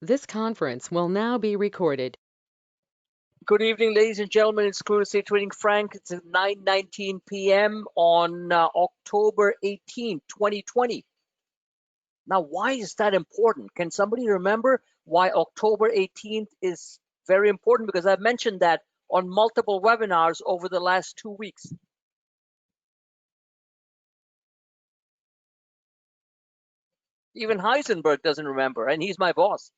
This conference will now be recorded. Good evening, ladies and gentlemen. It's Crude Estate Trading Frank. It's at 9:19 p.m. on October 18, 2020. Now, why is that important? Can somebody remember why October 18th is very important? Because I've mentioned that on multiple webinars over the last 2 weeks. Even Heisenberg doesn't remember, and he's my boss.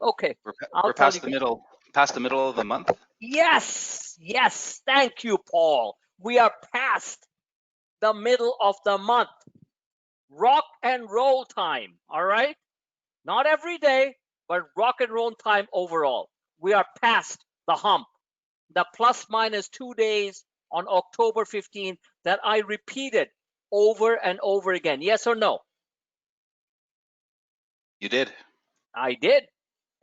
Okay, We're past the middle of the month. Yes, thank you, Paul. We are past the middle of the month. Rock and roll time, all right? Not every day, but rock and roll time overall. We are past the hump, the plus minus 2 days on October 15th that I repeated over and over again. Yes or no? You did. I did.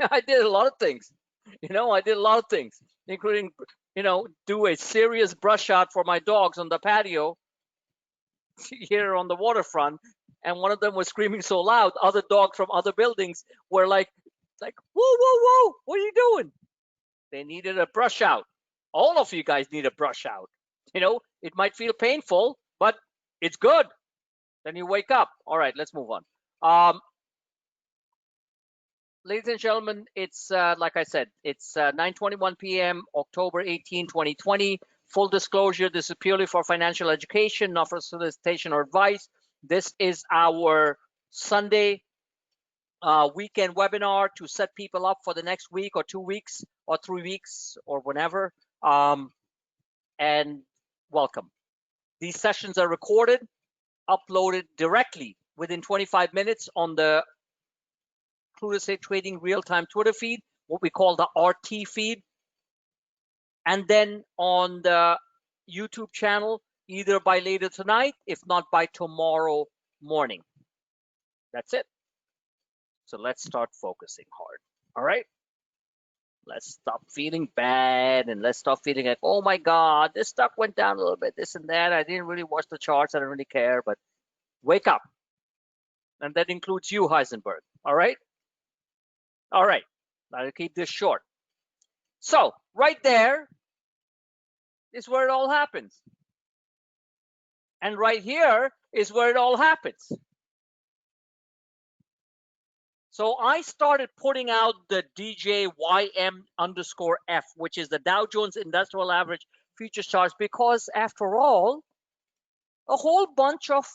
I did a lot of things. I did a lot of things, including, do a serious brush out for my dogs on the patio here on the waterfront. And one of them was screaming so loud, other dogs from other buildings were like, whoa, whoa, whoa, what are you doing? They needed a brush out. All of you guys need a brush out. It might feel painful, but it's good. Then you wake up. All right, let's move on. Ladies and gentlemen, it's like I said, it's 9:21 p.m., October 18, 2020. Full disclosure, this is purely for financial education, not for solicitation or advice. This is our Sunday weekend webinar to set people up for the next week or 2 weeks or 3 weeks or whenever. And welcome. These sessions are recorded, uploaded directly within 25 minutes on the Crude Estate Trading real-time Twitter feed, what we call the RT feed, and then on the YouTube channel, either by later tonight, if not by tomorrow morning. That's it. So let's start focusing hard. All right? Let's stop feeling bad and let's stop feeling like, oh my God, this stock went down a little bit, this and that. I didn't really watch the charts. I don't really care, but wake up. And that includes you, Heisenberg. All right? All right. I'll keep this short. So right there is where it all happens. And right here is where it all happens. So I started putting out the DJYM_F, which is the Dow Jones Industrial Average Futures Charts, because after all, a whole bunch of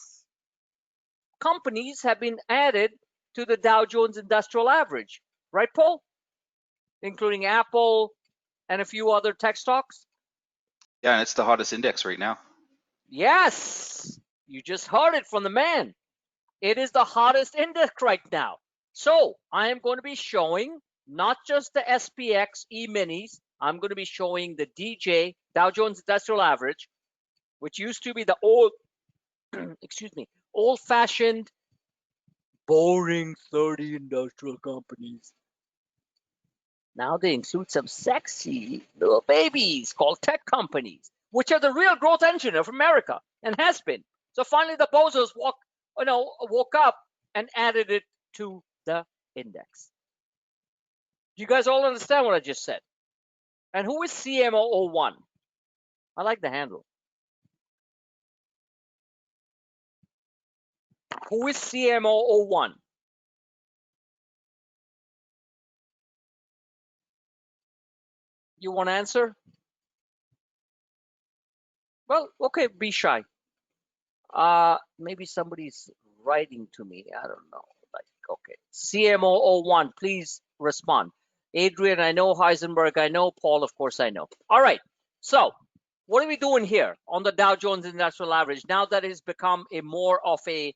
companies have been added to the Dow Jones Industrial Average, right, Paul? Including Apple and a few other tech stocks. Yeah, and it's the hottest index right now. Yes, you just heard it from the man. It is the hottest index right now. So I am going to be showing not just the SPX E-minis. I'm going to be showing the DJ, Dow Jones Industrial Average, which used to be the old, old-fashioned, boring 30 industrial companies. Now they include some sexy little babies called tech companies, which are the real growth engine of America and has been. So finally the bozos woke up and added it to the index. You guys all understand what I just said? And who is CMO01? I like the handle. Who is CMO01? You want to answer? Well, okay, be shy. Maybe somebody's writing to me. I don't know. Okay, CMO01, please respond. Adrian, I know. Heisenberg, I know. Paul, of course, I know. All right. So what are we doing here on the Dow Jones Industrial Average now that it has become a more of a,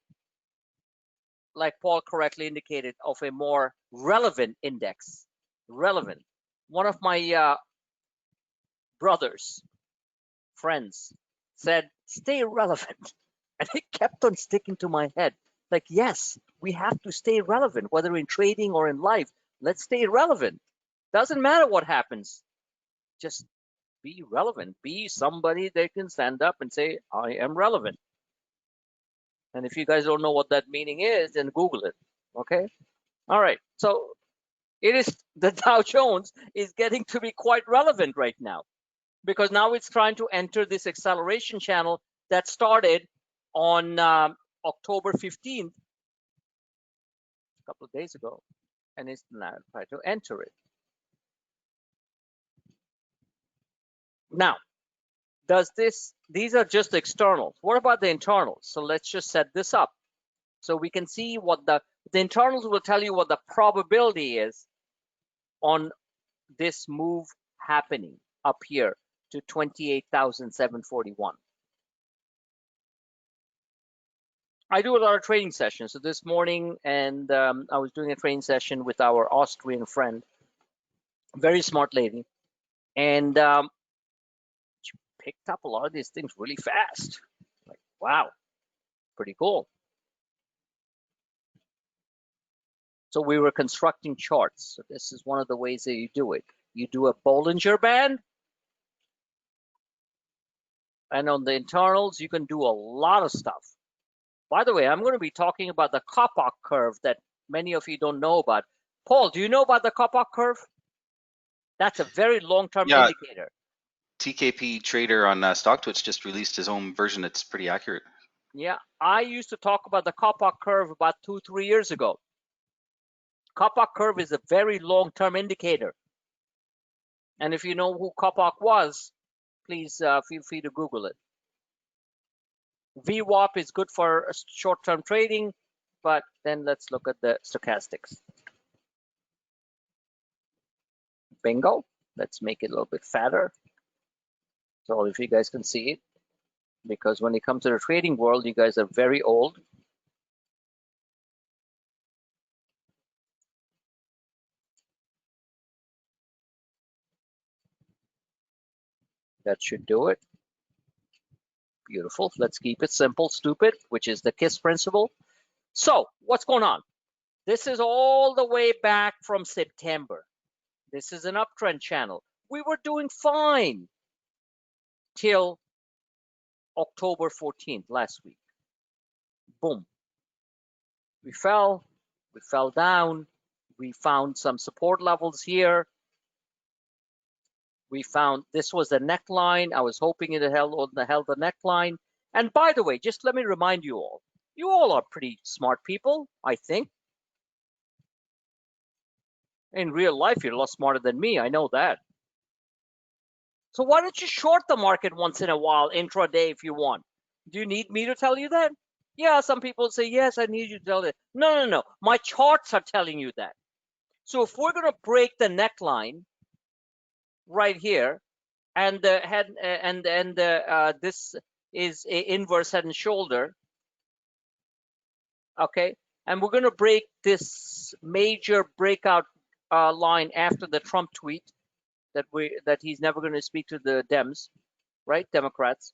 like Paul correctly indicated, of a more relevant index? Relevant. One of my brothers, friends, said, stay relevant. And it kept on sticking to my head. Like, yes, we have to stay relevant, whether in trading or in life. Let's stay relevant. Doesn't matter what happens. Just be relevant. Be somebody that can stand up and say, I am relevant. And if you guys don't know what that meaning is, then Google it. Okay. All right. So the Dow Jones is getting to be quite relevant right now, because now it's trying to enter this acceleration channel that started on October 15th, a couple of days ago, and it's now trying to enter it. Now, these are just externals. What about the internals? So let's just set this up so we can see what the internals will tell you what the probability is on this move happening up here to 28,741. I do a lot of trading sessions. So this morning, and I was doing a trading session with our Austrian friend, very smart lady, and she picked up a lot of these things really fast. Like, wow, pretty cool. So we were constructing charts. So this is one of the ways that you do it. You do a Bollinger Band, and on the internals, you can do a lot of stuff. By the way, I'm going to be talking about the Kopach curve that many of you don't know about. Paul, do you know about the Kopach curve? That's a very long-term Yeah, indicator. TKP Trader on StockTwitch just released his own version. It's pretty accurate. Yeah, I used to talk about the Kopach curve about 2-3 years ago. Kopach curve is a very long-term indicator. And if you know who Kopach was, please feel free to Google it. VWAP is good for short-term trading, but then let's look at the stochastics. Bingo. Let's make it a little bit fatter, so if you guys can see it, because when it comes to the trading world, you guys are very old. That should do it. Beautiful. Let's keep it simple, stupid, which is the KISS principle. So what's going on? This is all the way back from September. This is an uptrend channel. We were doing fine till October 14th, last week. Boom. We fell down. We found some support levels here. We found this was the neckline. I was hoping it held the neckline. And by the way, just let me remind you all are pretty smart people, I think. In real life, you're a lot smarter than me. I know that. So why don't you short the market once in a while, intraday, if you want? Do you need me to tell you that? Yeah, some people say, yes, I need you to tell it. No. My charts are telling you that. So if we're going to break the neckline right here, and the head and this is a inverse head and shoulder, okay, and we're going to break this major breakout line after the Trump tweet that he's never going to speak to the Dems, right, Democrats,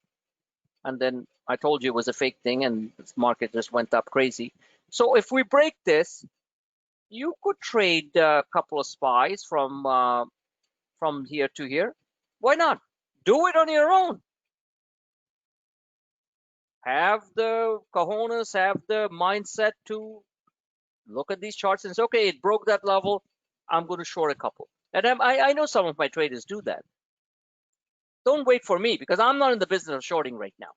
and then I told you it was a fake thing, and the market just went up crazy. So if we break this, you could trade a couple of SPYs from here to here. Why not? Do it on your own. Have the cojones, have the mindset to look at these charts and say, okay, it broke that level. I'm going to short a couple. And I know some of my traders do that. Don't wait for me, because I'm not in the business of shorting right now.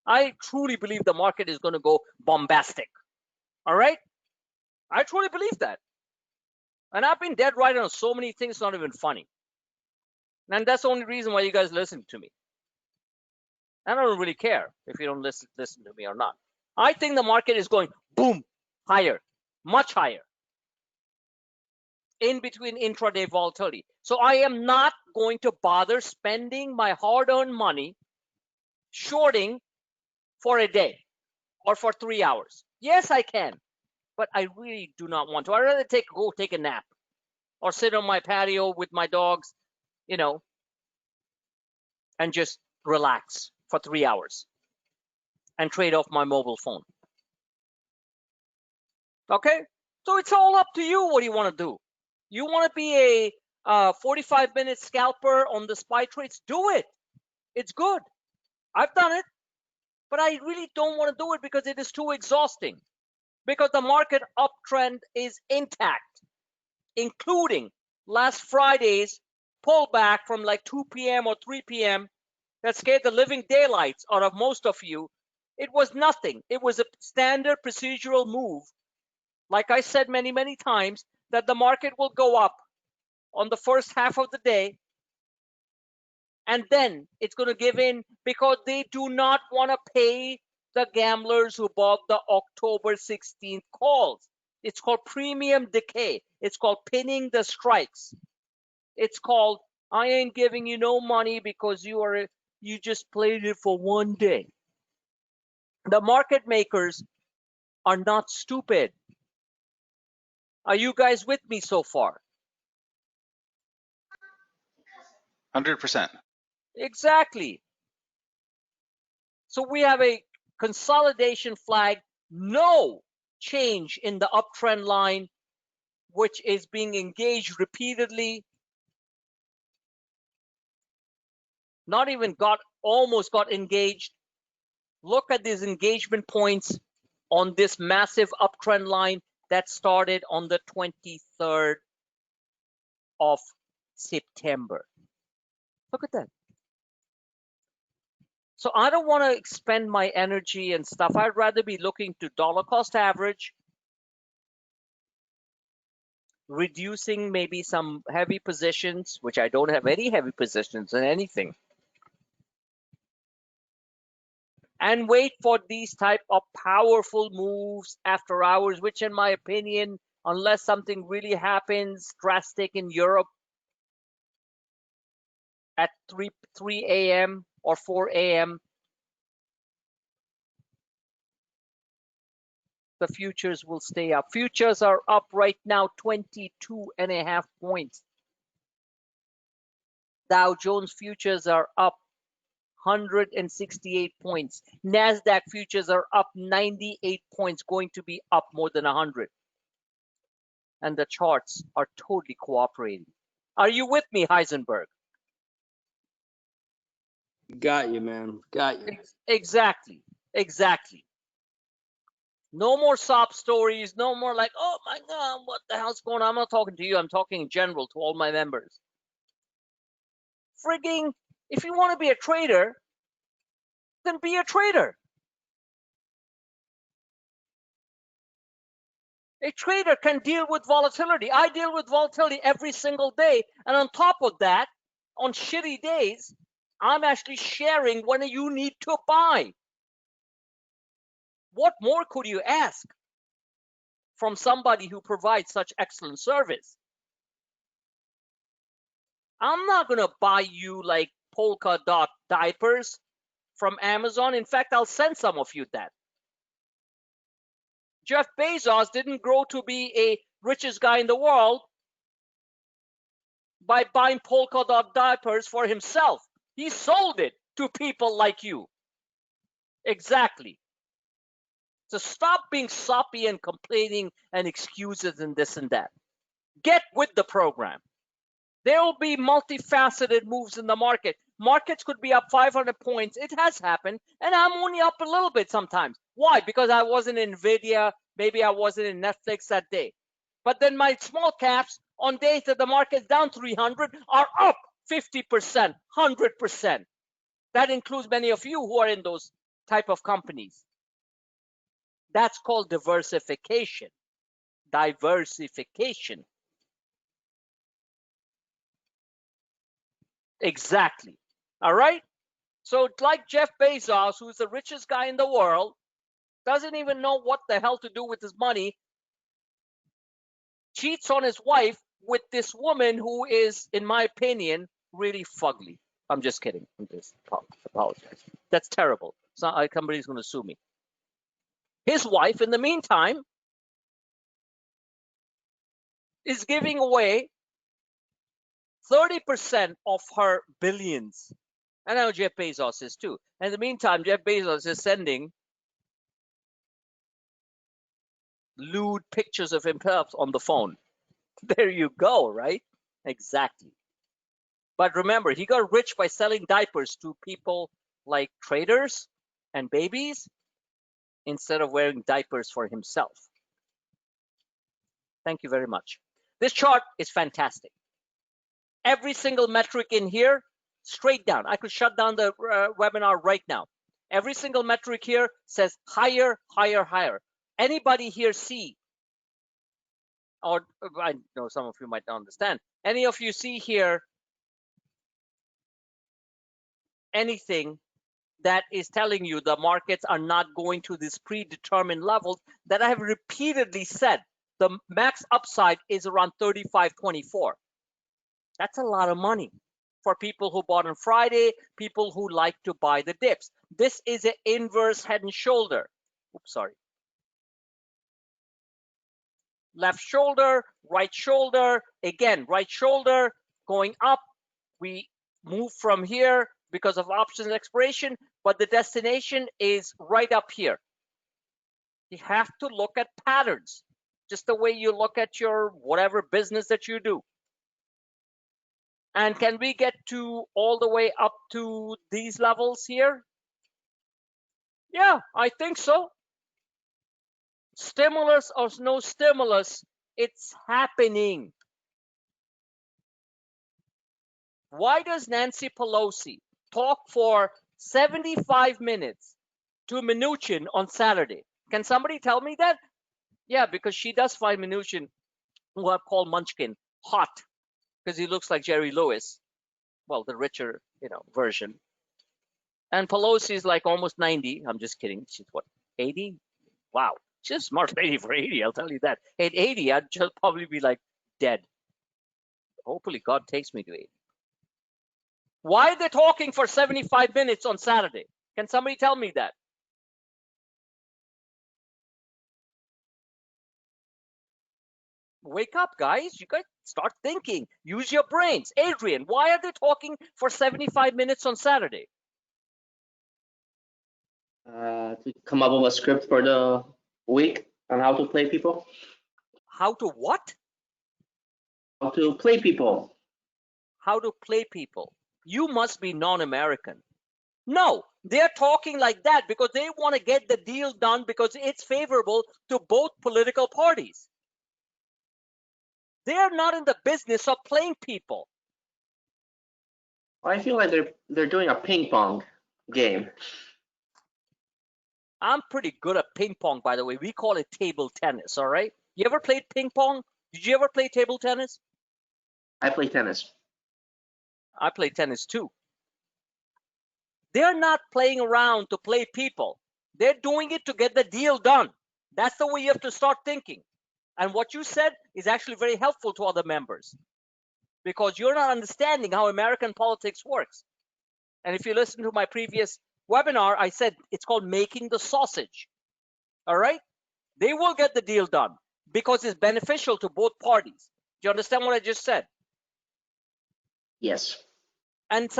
I truly believe the market is going to go bombastic. All right? I truly believe that. And I've been dead right on so many things, not even funny. And that's the only reason why you guys listen to me. I don't really care if you don't listen to me or not. I think the market is going boom, higher, much higher, in between intraday volatility. So I am not going to bother spending my hard-earned money shorting for a day or for 3 hours. Yes, I can, but I really do not want to. I'd rather go take a nap or sit on my patio with my dogs, and just relax for 3 hours and trade off my mobile phone. Okay? So it's all up to you. What do you want to do? You want to be a 45-minute scalper on the SPY trades? Do it. It's good. I've done it, but I really don't want to do it because it is too exhausting. because the market uptrend is intact, including last Friday's pullback from like 2 p.m. or 3 p.m. that scared the living daylights out of most of you. It was nothing. It was a standard procedural move. Like I said many, many times, that the market will go up on the first half of the day, and then it's going to give in because they do not want to pay the gamblers who bought the October 16th calls. It's called premium decay. It's called pinning the strikes. It's called, I ain't giving you no money because you just played it for one day. The market makers are not stupid. Are you guys with me so far? 100%. Exactly. So we have a consolidation flag, no change in the uptrend line, which is being engaged repeatedly. Not even almost got engaged. Look at these engagement points on this massive uptrend line that started on the 23rd of September. Look at that. So I don't want to expend my energy and stuff. I'd rather be looking to dollar cost average, reducing maybe some heavy positions, which I don't have any heavy positions in anything, and wait for these type of powerful moves after hours, which in my opinion, unless something really happens drastic in Europe at 3 a.m. or 4 a.m., the futures will stay up. Futures are up right now 22.5 points. Dow Jones futures are up 168 points. NASDAQ futures are up 98 points, going to be up more than 100. And the charts are totally cooperating. Are you with me, Heisenberg? Got you, man. Got you. Exactly. Exactly. No more sob stories. No more like, oh my God, what the hell's going on? I'm not talking to you. I'm talking in general to all my members. Frigging, if you want to be a trader, then be a trader. A trader can deal with volatility. I deal with volatility every single day. And on top of that, on shitty days, I'm actually sharing when you need to buy. What more could you ask from somebody who provides such excellent service? I'm not going to buy you like polka dot diapers from Amazon. In fact, I'll send some of you that. Jeff Bezos didn't grow to be a richest guy in the world by buying polka dot diapers for himself. He sold it to people like you. Exactly. So stop being soppy and complaining and excuses and this and that. Get with the program. There will be multifaceted moves in the market. Markets could be up 500 points. It has happened. And I'm only up a little bit sometimes. Why? Because I wasn't in NVIDIA. Maybe I wasn't in Netflix that day. But then my small caps on days that the market's down 300 are up 50%, 100%. That includes many of you who are in those type of companies. That's called diversification. Diversification. Exactly. All right? So like Jeff Bezos, who's the richest guy in the world, doesn't even know what the hell to do with his money, cheats on his wife with this woman who is, in my opinion, really fugly. I'm just kidding. I'm just apologize. That's terrible. It's not like somebody's going to sue me. His wife, in the meantime, is giving away 30% of her billions. And I know Jeff Bezos is too. In the meantime, Jeff Bezos is sending lewd pictures of himself on the phone. There you go, right? Exactly. But remember, he got rich by selling diapers to people like traders and babies instead of wearing diapers for himself. Thank you very much. This chart is fantastic. Every single metric in here, straight down. I could shut down the webinar right now. Every single metric here says higher, higher, higher. Anybody here see, or I know some of you might not understand, any of you see here anything that is telling you the markets are not going to these predetermined levels that I have repeatedly said the max upside is around 35.24. That's a lot of money for people who bought on Friday, people who like to buy the dips. This is an inverse head and shoulder. Oops, sorry. Left shoulder, again, right shoulder going up. We move from here because of options expiration, but the destination is right up here. You have to look at patterns, just the way you look at your whatever business that you do. And can we get to all the way up to these levels here? Yeah, I think so. Stimulus or no stimulus, it's happening. Why does Nancy Pelosi talk for 75 minutes to Mnuchin on Saturday? Can somebody tell me that? Yeah, because she does find Mnuchin, who I've called Munchkin, hot because he looks like Jerry Lewis. Well, the richer, version. And Pelosi is like almost 90. I'm just kidding. She's what, 80? Wow. She's a smart lady for 80, I'll tell you that. At 80, I'd just probably be like dead. Hopefully God takes me to 80. Why are they talking for 75 minutes on Saturday? Can somebody tell me that? Wake up, guys. You guys start thinking. Use your brains. Adrian, why are they talking for 75 minutes on Saturday? To come up with a script for the week on how to play people. How to what? How to play people. How to play people. You must be non-American. No, they're talking like that because they want to get the deal done because it's favorable to both political parties. They're not in the business of playing people. I feel like they're doing a ping pong game. I'm pretty good at ping pong, by the way. We call it table tennis, all right? You ever played ping pong? Did you ever play table tennis? I play tennis. I play tennis too. They're not playing around to play people. They're doing it to get the deal done. That's the way you have to start thinking. And what you said is actually very helpful to other members because you're not understanding how American politics works. And if you listen to my previous webinar, I said it's called making the sausage. All right? They will get the deal done because it's beneficial to both parties. Do you understand what I just said? Yes. And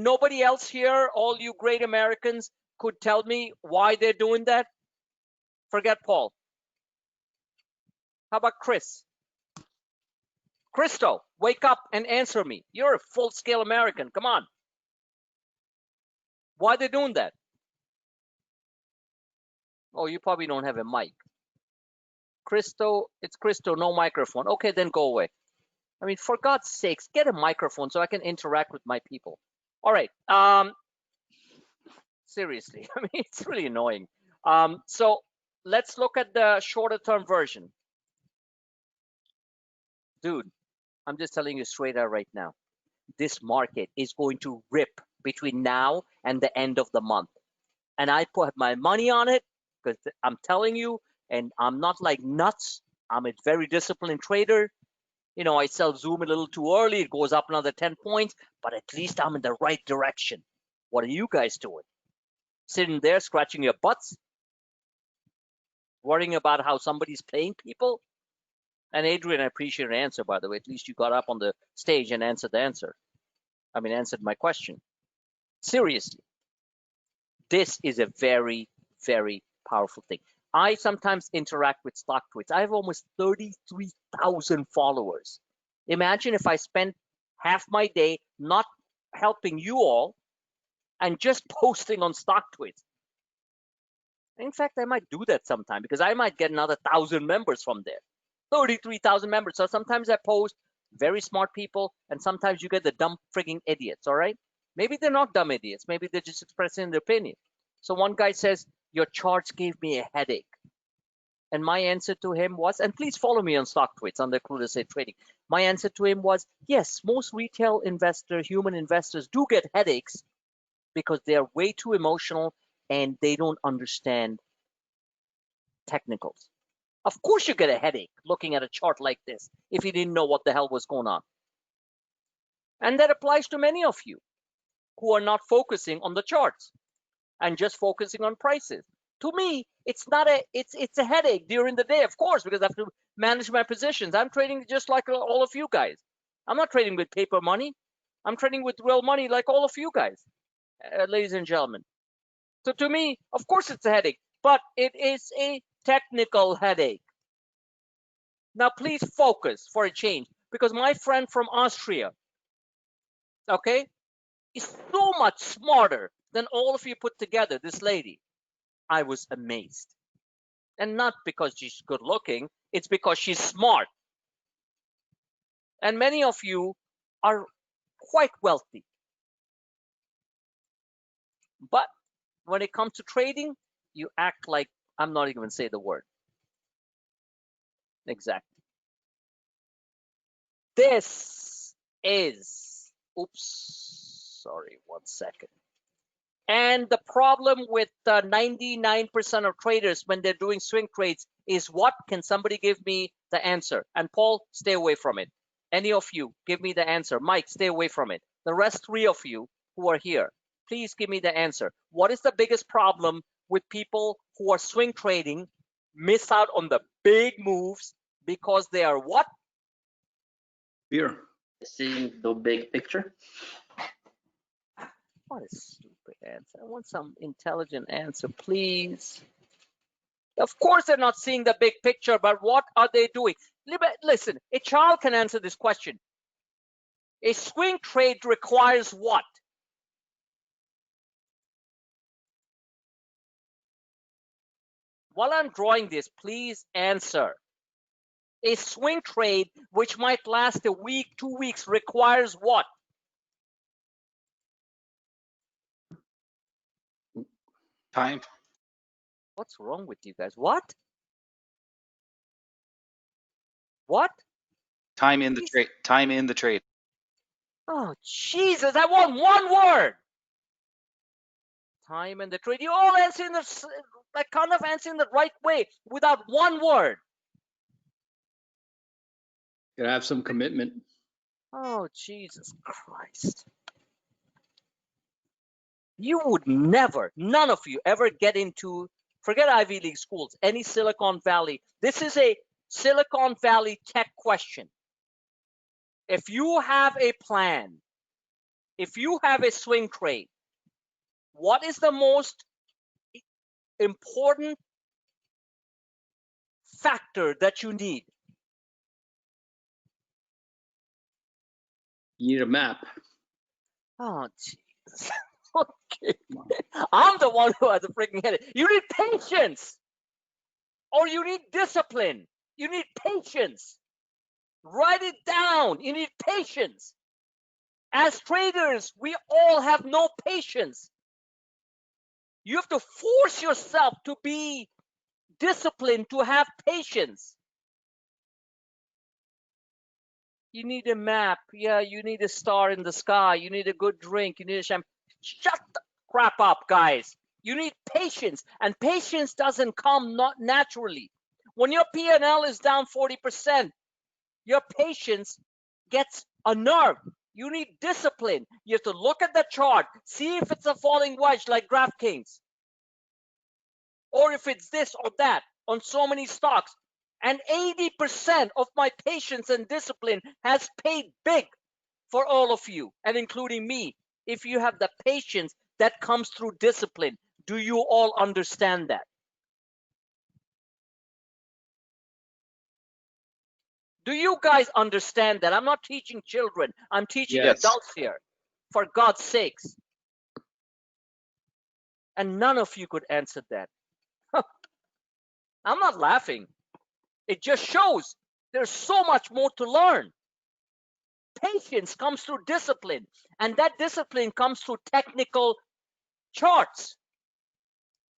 nobody else here, all you great Americans, could tell me why they're doing that? Forget Paul. How about Chris? Christo, wake up and answer me. You're a full-scale American. Come on. Why are they doing that? Oh, you probably don't have a mic. Christo, it's Christo, no microphone. Okay, then go away. I mean, for God's sakes, get a microphone so I can interact with my people. All right. Seriously, I mean, it's really annoying. So let's look at the shorter term version. Dude, I'm just telling you straight out right now. This market is going to rip between now and the end of the month. And I put my money on it because I'm telling you, and I'm not like nuts. I'm a very disciplined trader. I sell Zoom a little too early. It goes up another 10 points, but at least I'm in the right direction. What are you guys doing? Sitting there scratching your butts? Worrying about how somebody's playing people? And Adrian, I appreciate your answer, by the way. At least you got up on the stage and answered my question. Seriously, this is a very, very powerful thing. I sometimes interact with stock tweets. I have almost 33,000 followers. Imagine if I spent half my day not helping you all and just posting on stock tweets. In fact, I might do that sometime because I might get another 1,000 members from there. 33,000 members. So sometimes I post very smart people, and sometimes you get the dumb frigging idiots, all right? Maybe they're not dumb idiots. Maybe they're just expressing their opinion. So one guy says, your charts gave me a headache. And my answer to him was, and please follow me on Stock Tweets under Clueless Trading. My answer to him was, yes, most retail investors, human investors do get headaches because they are way too emotional and they don't understand technicals. Of course you get a headache looking at a chart like this if you didn't know what the hell was going on. And that applies to many of you who are not focusing on the charts and just focusing on prices. To me, it's a headache during the day, of course, because I have to manage my positions. I'm trading just like all of you guys. I'm not trading with paper money. I'm trading with real money like all of you guys, ladies and gentlemen. So to me, of course it's a headache, but it is a technical headache. Now please focus for a change, because my friend from Austria, okay, is so much smarter than all of you put together, this lady. I was amazed. And not because she's good looking, it's because she's smart. And many of you are quite wealthy. But when it comes to trading, you act like, I'm not even going to say the word. Exactly. This is, oops, sorry, 1 second. And the problem with 99% of traders when they're doing swing trades is what? Can somebody give me the answer? And Paul, stay away from it. Any of you, give me the answer. Mike, stay away from it. The rest 3 of you who are here, please give me the answer. What is the biggest problem with people who are swing trading, miss out on the big moves because they are what? Fear. Seeing the big picture. What a stupid answer. I want some intelligent answer, please. Of course they're not seeing the big picture, but what are they doing? Listen, a child can answer this question. A swing trade requires what? While I'm drawing this, please answer. A swing trade, which might last a week, 2 weeks, requires what? Time. What's wrong with you guys? What? What? Time in the trade. Time in the trade. Oh, Jesus, I want one word. Time and the trade. You all answering the, like, kind of answering the right way without one word. Gotta have some commitment. Oh, Jesus Christ. You would never, none of you ever get into, forget Ivy League schools, any Silicon Valley. This is a Silicon Valley tech question. If you have a plan, if you have a swing trade, what is the most important factor that you need? You need a map. Oh, Jesus. Okay. I'm the one who has a freaking headache. You need patience, or you need discipline. You need patience. Write it down. You need patience. As traders, we all have no patience. You have to force yourself to be disciplined, to have patience. You need a map. Yeah, you need a star in the sky. You need a good drink. You need a champagne. Shut the crap up, guys. You need patience, and patience doesn't come not naturally. When your P&L is down 40%, your patience gets a nerve. You need discipline. You have to look at the chart, see if it's a falling wedge like DraftKings, or if it's this or that on so many stocks. And 80% of my patience and discipline has paid big for all of you, and including me. If you have the patience that comes through discipline, do you all understand that? Do you guys understand that? I'm not teaching children. I'm teaching Yes. adults here, for God's sakes. And none of you could answer that. I'm not laughing. It just shows There's so much more to learn. Patience comes through discipline, and that discipline comes through technical charts,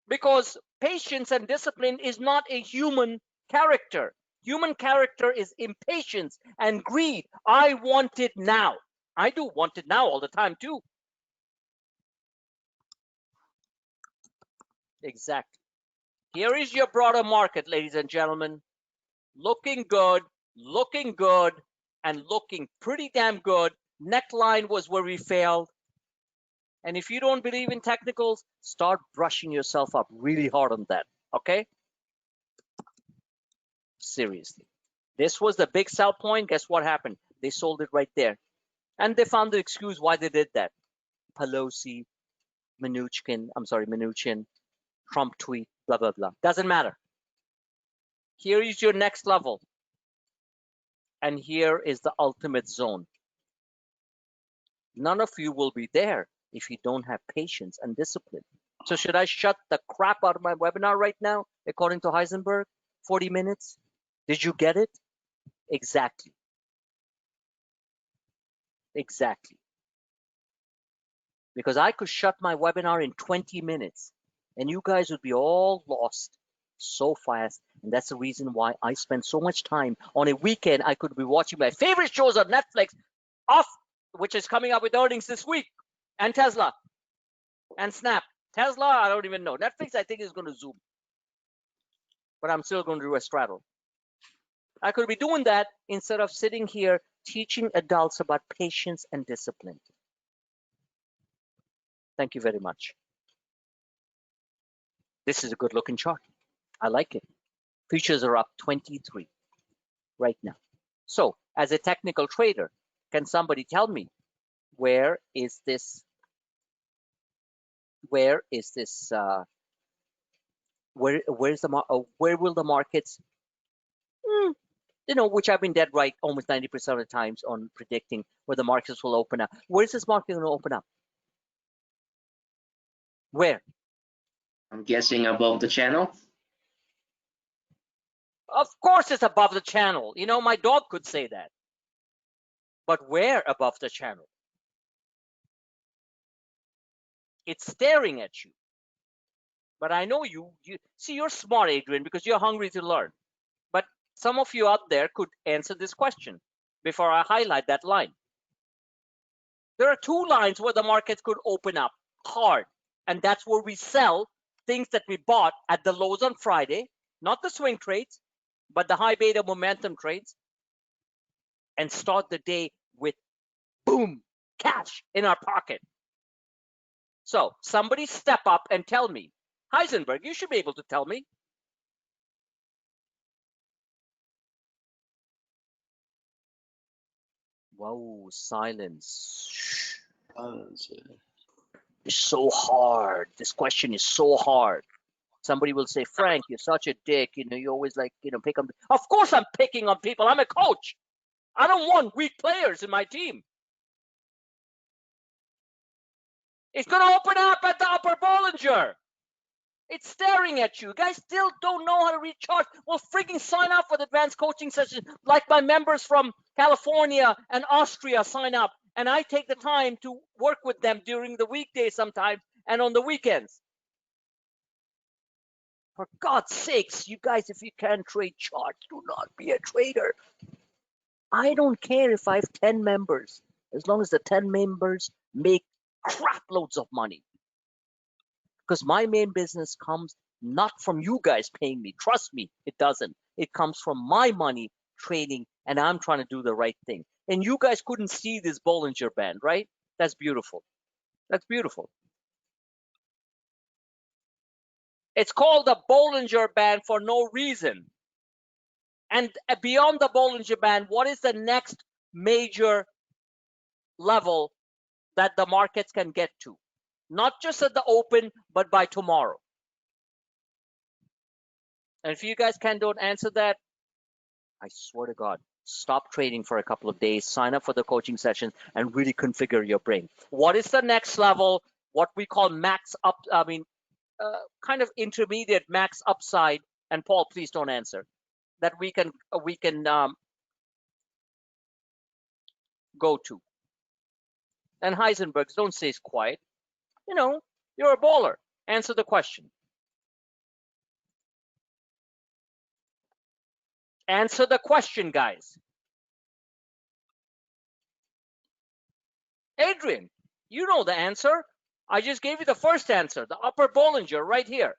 because patience and discipline is not a human character. Human character is impatience and greed. I want it now. I do want it now all the time too. Exactly. Here is your broader market, ladies and gentlemen. Looking good, and looking pretty damn good. Neckline was where we failed. And if you don't believe in technicals, start brushing yourself up really hard on that, okay? Seriously. This was the big sell point. Guess what happened? They sold it right there. And they found the excuse why they did that. Pelosi, Mnuchin, Trump tweet, blah, blah, blah. Doesn't matter. Here is your next level. And here is the ultimate zone. None of you will be there if you don't have patience and discipline. So should I shut the crap out of my webinar right now, according to Heisenberg? 40 minutes? Did you get it? Exactly. Exactly. Because I could shut my webinar in 20 minutes and you guys would be all lost so fast. And that's the reason why I spend so much time on a weekend. I could be watching my favorite shows on Netflix, which is coming up with earnings this week, and Tesla and Snap. Tesla, I don't even know. Netflix, I think, is going to zoom. But I'm still going to do a straddle. I could be doing that instead of sitting here teaching adults about patience and discipline. Thank you very much. This is a good looking chart. I like it. Futures are up 23 right now. So as a technical trader, can somebody tell me where will the markets, which I've been dead right almost 90% of the times on predicting where the markets will open up. Where is this market going to open up? Where? I'm guessing above the channel. Of course it's above the channel. My dog could say that. But where above the channel? It's staring at you. But I know you see, you're smart, Adrian, because you're hungry to learn. But some of you out there could answer this question before I highlight that line. There are two lines where the markets could open up hard. And that's where we sell things that we bought at the lows on Friday, not the swing trades, but the high beta momentum trades, and start the day with boom, cash in our pocket. So somebody step up and tell me. Heisenberg, you should be able to tell me. Whoa, silence. It's so hard. This question is so hard. Somebody will say, Frank, you're such a dick. You always pick on. Of course I'm picking on people. I'm a coach. I don't want weak players in my team. It's going to open up at the upper Bollinger. It's staring at you. You guys still don't know how to read charts. Well, freaking sign up for the advanced coaching session like my members from California and Austria sign up. And I take the time to work with them during the weekdays sometimes and on the weekends. For God's sakes, you guys, if you can't trade charts, do not be a trader. I don't care if I have 10 members, as long as the 10 members make crap loads of money. Because my main business comes not from you guys paying me. Trust me, it doesn't. It comes from my money trading, and I'm trying to do the right thing. And you guys couldn't see this Bollinger Band, right? That's beautiful. That's beautiful. It's called the Bollinger Band for no reason. And beyond the Bollinger Band, what is the next major level that the markets can get to? Not just at the open, but by tomorrow. And if you guys don't answer that, I swear to God, stop trading for a couple of days, sign up for the coaching sessions, and really configure your brain. What is the next level? What we call max up, kind of intermediate max upside. And Paul, please don't answer. That we can go to? And Heisenberg's, don't stay quiet. You know, you're a baller. Answer the question. Answer the question, guys. Adrian, you know the answer. I just gave you the first answer, the upper Bollinger right here,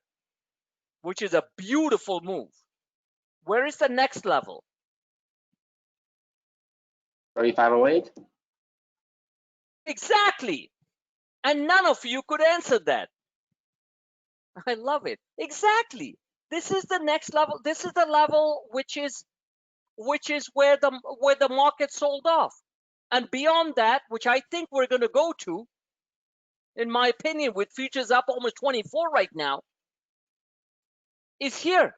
which is a beautiful move. Where is the next level? 3508. Exactly. And none of you could answer that. I love it. Exactly. This is the next level. This is the level which is where the market sold off. And beyond that, which I think we're going to go to, in my opinion, with futures up almost 24 right now, is here,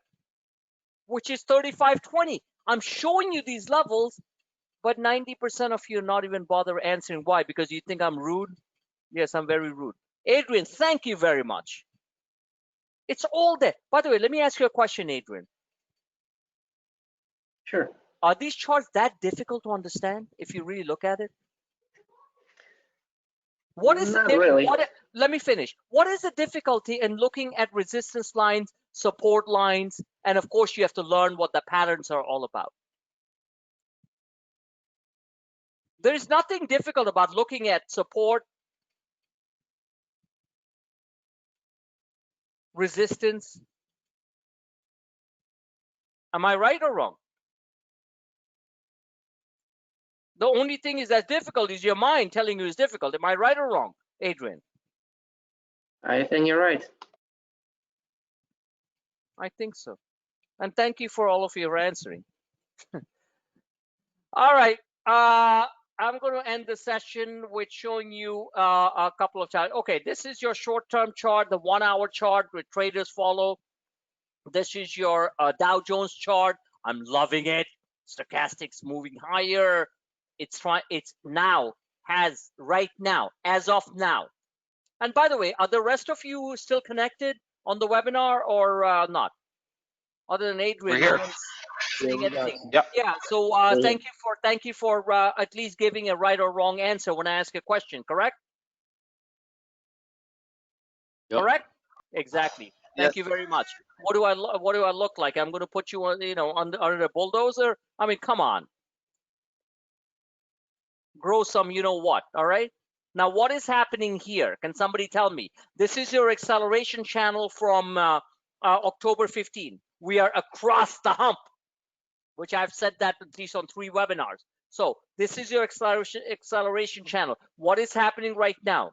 which is 35.20. I'm showing you these levels, but 90% of you are not even bother answering. Why? Because you think I'm rude? Yes, I'm very rude. Adrian, thank you very much. It's all there. By the way, let me ask you a question, Adrian. Sure. Are these charts that difficult to understand if you really look at it? What is Not really. Let me finish. What is the difficulty in looking at resistance lines, support lines, and of course you have to learn what the patterns are all about? There is nothing difficult about looking at support, resistance. Am I right or wrong? The only thing is that's difficult is your mind telling you it's difficult. Am I right or wrong, Adrian? I think you're right. I think so. And thank you for all of your answering. All right. I'm going to end the session with showing you a couple of charts. Okay, this is your short-term chart, the 1 hour chart where traders follow. This is your Dow Jones chart. I'm loving it. Stochastics moving higher. It's now, right now, as of now. And by the way, are the rest of you still connected on the webinar or not? Other than Adrian, We're here. no one's saying anything. Yep. Yeah. So thank you for at least giving a right or wrong answer when I ask a question. Correct? Yep. Correct? Exactly. Thank you very much. What do I look like? I'm going to put you on, under a bulldozer. I mean, come on. Grow some, you know what? All right. Now, what is happening here? Can somebody tell me? This is your acceleration channel from October 15. We are across the hump, which I've said that at least on 3 webinars. So this is your acceleration channel. What is happening right now?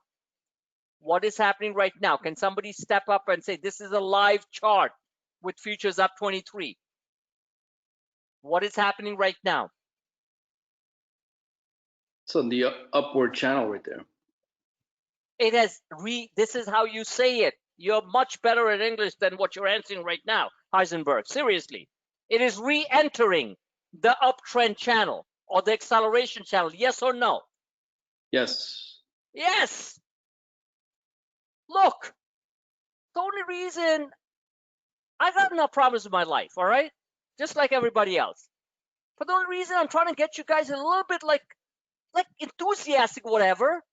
What is happening right now? Can somebody step up and say, this is a live chart with futures up 23? What is happening right now? So the upward channel right there. It has this is how you say it. You're much better at English than what you're answering right now, Heisenberg. Seriously. It is re-entering the uptrend channel or the acceleration channel. Yes or no? Yes. Yes. Look, the only reason I got enough problems in my life, all right? Just like everybody else. But the only reason I'm trying to get you guys a little bit like enthusiastic, whatever,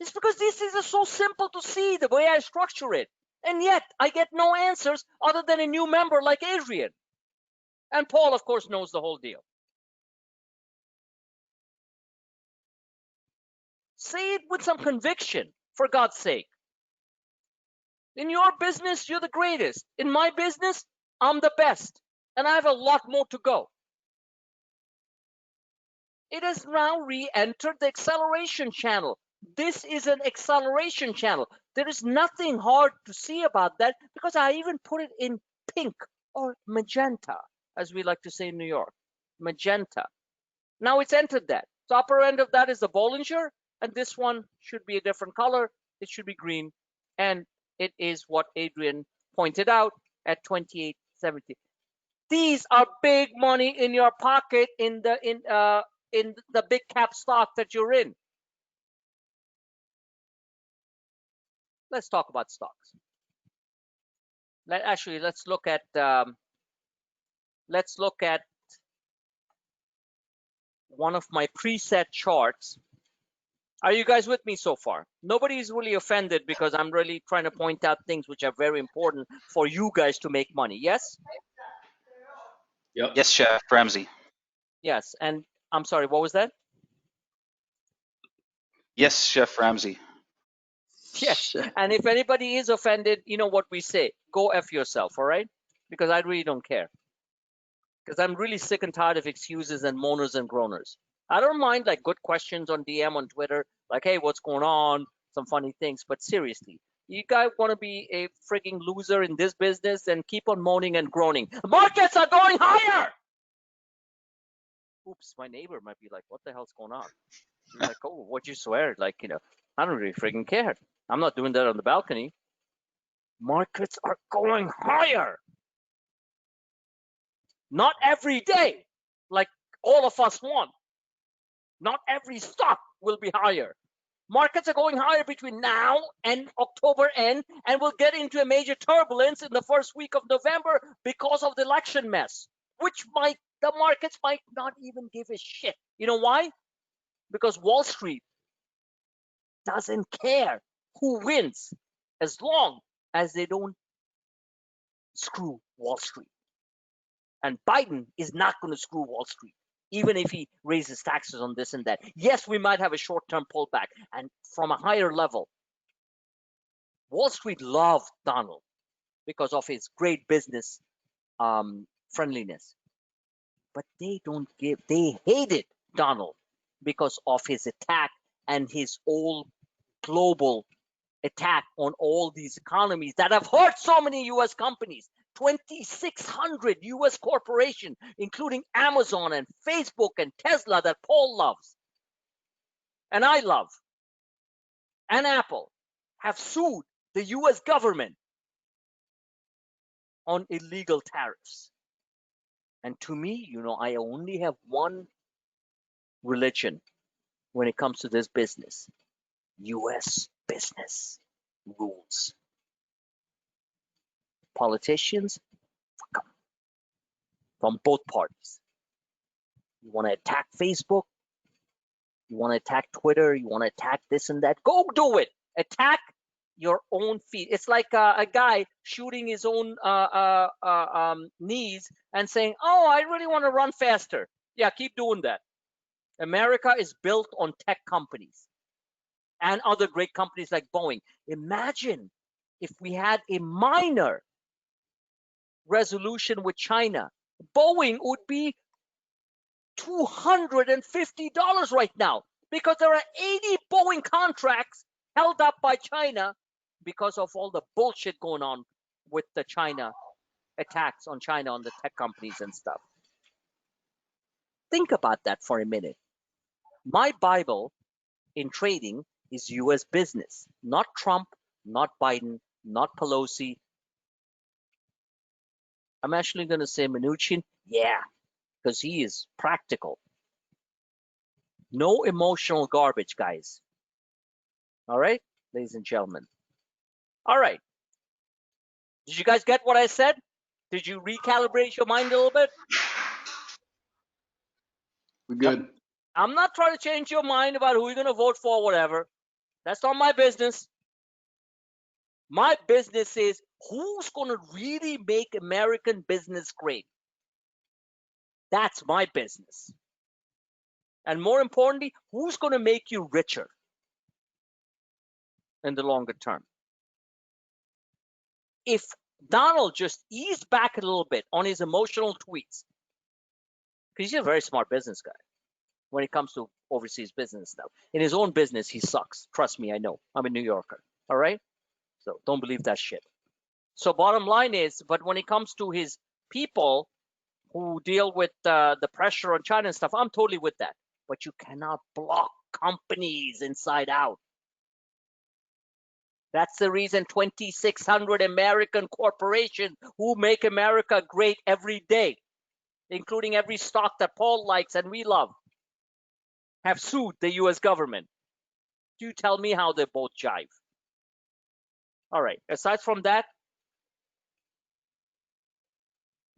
is because these things are so simple to see the way I structure it. And yet I get no answers other than a new member like Adrian. And Paul, of course, knows the whole deal. Say it with some conviction, for God's sake. In your business, you're the greatest. In my business, I'm the best. And I have a lot more to go. It has now re-entered the acceleration channel. This is an acceleration channel. There is nothing hard to see about that because I even put it in pink or magenta, as we like to say in New York. Magenta. Now it's entered that. The upper end of that is the Bollinger, and this one should be a different color. It should be green, and it is what Adrian pointed out at 28.70. These are big money in your pocket in the big cap stock that you're in. Let's talk about stocks. Let's look at one of my preset charts. Are you guys with me so far? Nobody's really offended because I'm really trying to point out things which are very important for you guys to make money. Yes? Yep. Yes, Chef Ramsey. Yes. And I'm sorry, what was that? Yes, Chef Ramsey. Yes. And if anybody is offended, you know what we say. Go F yourself, all right? Because I really don't care. Because I'm really sick and tired of excuses and moaners and groaners. I don't mind like good questions on DM on Twitter, like, hey, what's going on? Some funny things. But seriously, you guys want to be a freaking loser in this business and keep on moaning and groaning. Markets are going higher. Oops, my neighbor might be like, what the hell's going on? He's like, oh, what'd you swear? Like, I don't really freaking care. I'm not doing that on the balcony. Markets are going higher. Not every day, like all of us want. Not every stock will be higher. Markets are going higher between now and October end, and we'll get into a major turbulence in the first week of November because of the election mess, which the markets might not even give a shit. You know why? Because Wall Street doesn't care who wins as long as they don't screw Wall Street. And Biden is not going to screw Wall Street, even if he raises taxes on this and that. Yes, we might have a short-term pullback. And from a higher level, Wall Street loved Donald because of his great business friendliness. But they hated Donald because of his attack and his old global attack on all these economies that have hurt so many U.S. companies. 2,600 U.S. corporations, including Amazon and Facebook and Tesla that Paul loves, and I love, and Apple, have sued the U.S. government on illegal tariffs. And to me, I only have one religion when it comes to this business. U.S. business rules. Politicians, fuck 'em. From both parties. You want to attack Facebook? You want to attack Twitter? You want to attack this and that? Go do it. Attack your own feet. It's like a guy shooting his own knees and saying, oh, I really want to run faster. Yeah, keep doing that. America is built on tech companies and other great companies like Boeing. Imagine if we had a minor resolution with China. Boeing would be $250 right now because there are 80 Boeing contracts held up by China because of all the bullshit going on with the China attacks on China on the tech companies and stuff. Think about that for a minute. My Bible in trading is U.S. business, not Trump, not Biden, not Pelosi. I'm actually going to say Mnuchin. Yeah, because he is practical. No emotional garbage, guys. All right, ladies and gentlemen. All right. Did you guys get what I said? Did you recalibrate your mind a little bit? We're good. I'm not trying to change your mind about who you're going to vote for, whatever. That's not my business. My business is who's going to really make American business great. That's my business. And more importantly, who's going to make you richer in the longer term? If Donald just eased back a little bit on his emotional tweets, because he's a very smart business guy when it comes to overseas business stuff. In his own business, he sucks. Trust me, I know. I'm a New Yorker. All right? So don't believe that shit. So bottom line is, but when it comes to his people who deal with the pressure on China and stuff, I'm totally with that. But you cannot block companies inside out. That's the reason 2,600 American corporations who make America great every day, including every stock that Paul likes and we love, have sued the U.S. government. You tell me how they both jive. All right. Aside from that,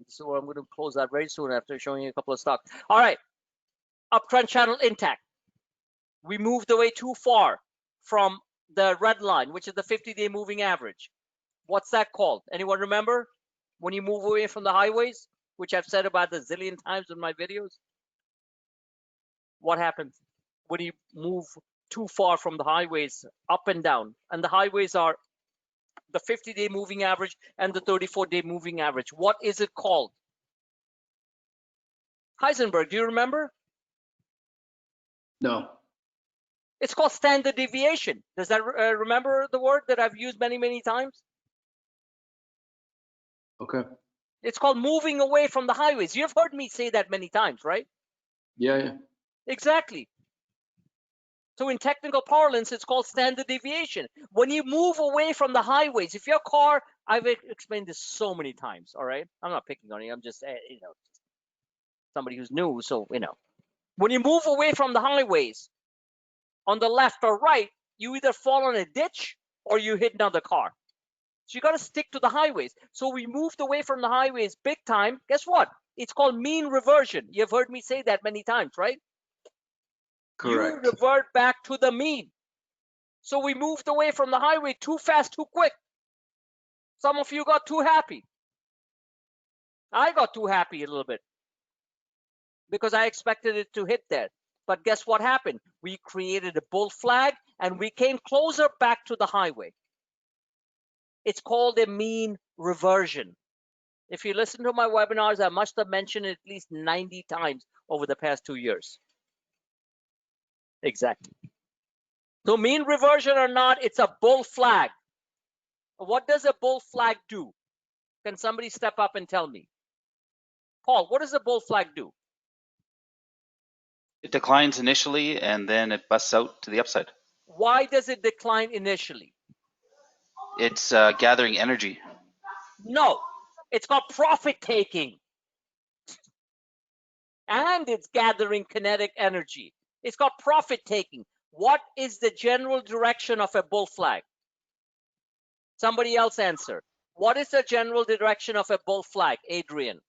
so I'm going to close that very soon after showing you a couple of stocks. All right. uptrend channel intact. We moved away too far from the red line, which is the 50-day moving average. What's that called? Anyone remember? When you move away from the highways, which I've said about a zillion times in my videos. What happens when you move too far from the highways, up and down? And the highways are the 50-day moving average and the 34-day moving average. What is it called? Heisenberg, do you remember? No. It's called standard deviation. Does that remember the word that I've used many, many times? Okay. It's called moving away from the highways. You've heard me say that many times, right? Yeah, yeah. Exactly. So in technical parlance, it's called standard deviation. When you move away from the highways, if your car, I've explained this so many times, all right? I'm not picking on you. I'm just, somebody who's new, so, When you move away from the highways, on the left or right, you either fall in a ditch or you hit another car. So you got to stick to the highways. So we moved away from the highways big time. Guess what? It's called mean reversion. You've heard me say that many times, right? Correct. You revert back to the mean. So we moved away from the highway too fast, too quick. Some of you got too happy. I got too happy a little bit because I expected it to hit there. But guess what happened? We created a bull flag and we came closer back to the highway. It's called a mean reversion. If you listen to my webinars, I must have mentioned it at least 90 times over the past 2 years. Exactly. So mean reversion or not, it's a bull flag. What does a bull flag do? Can somebody step up and tell me? Paul, what does a bull flag do? It declines initially and then it busts out to the upside. Why does it decline initially? It's gathering energy. No, it's called profit taking. And it's gathering kinetic energy. It's called profit taking. What is the general direction of a bull flag? Somebody else answer. What is the general direction of a bull flag, Adrian?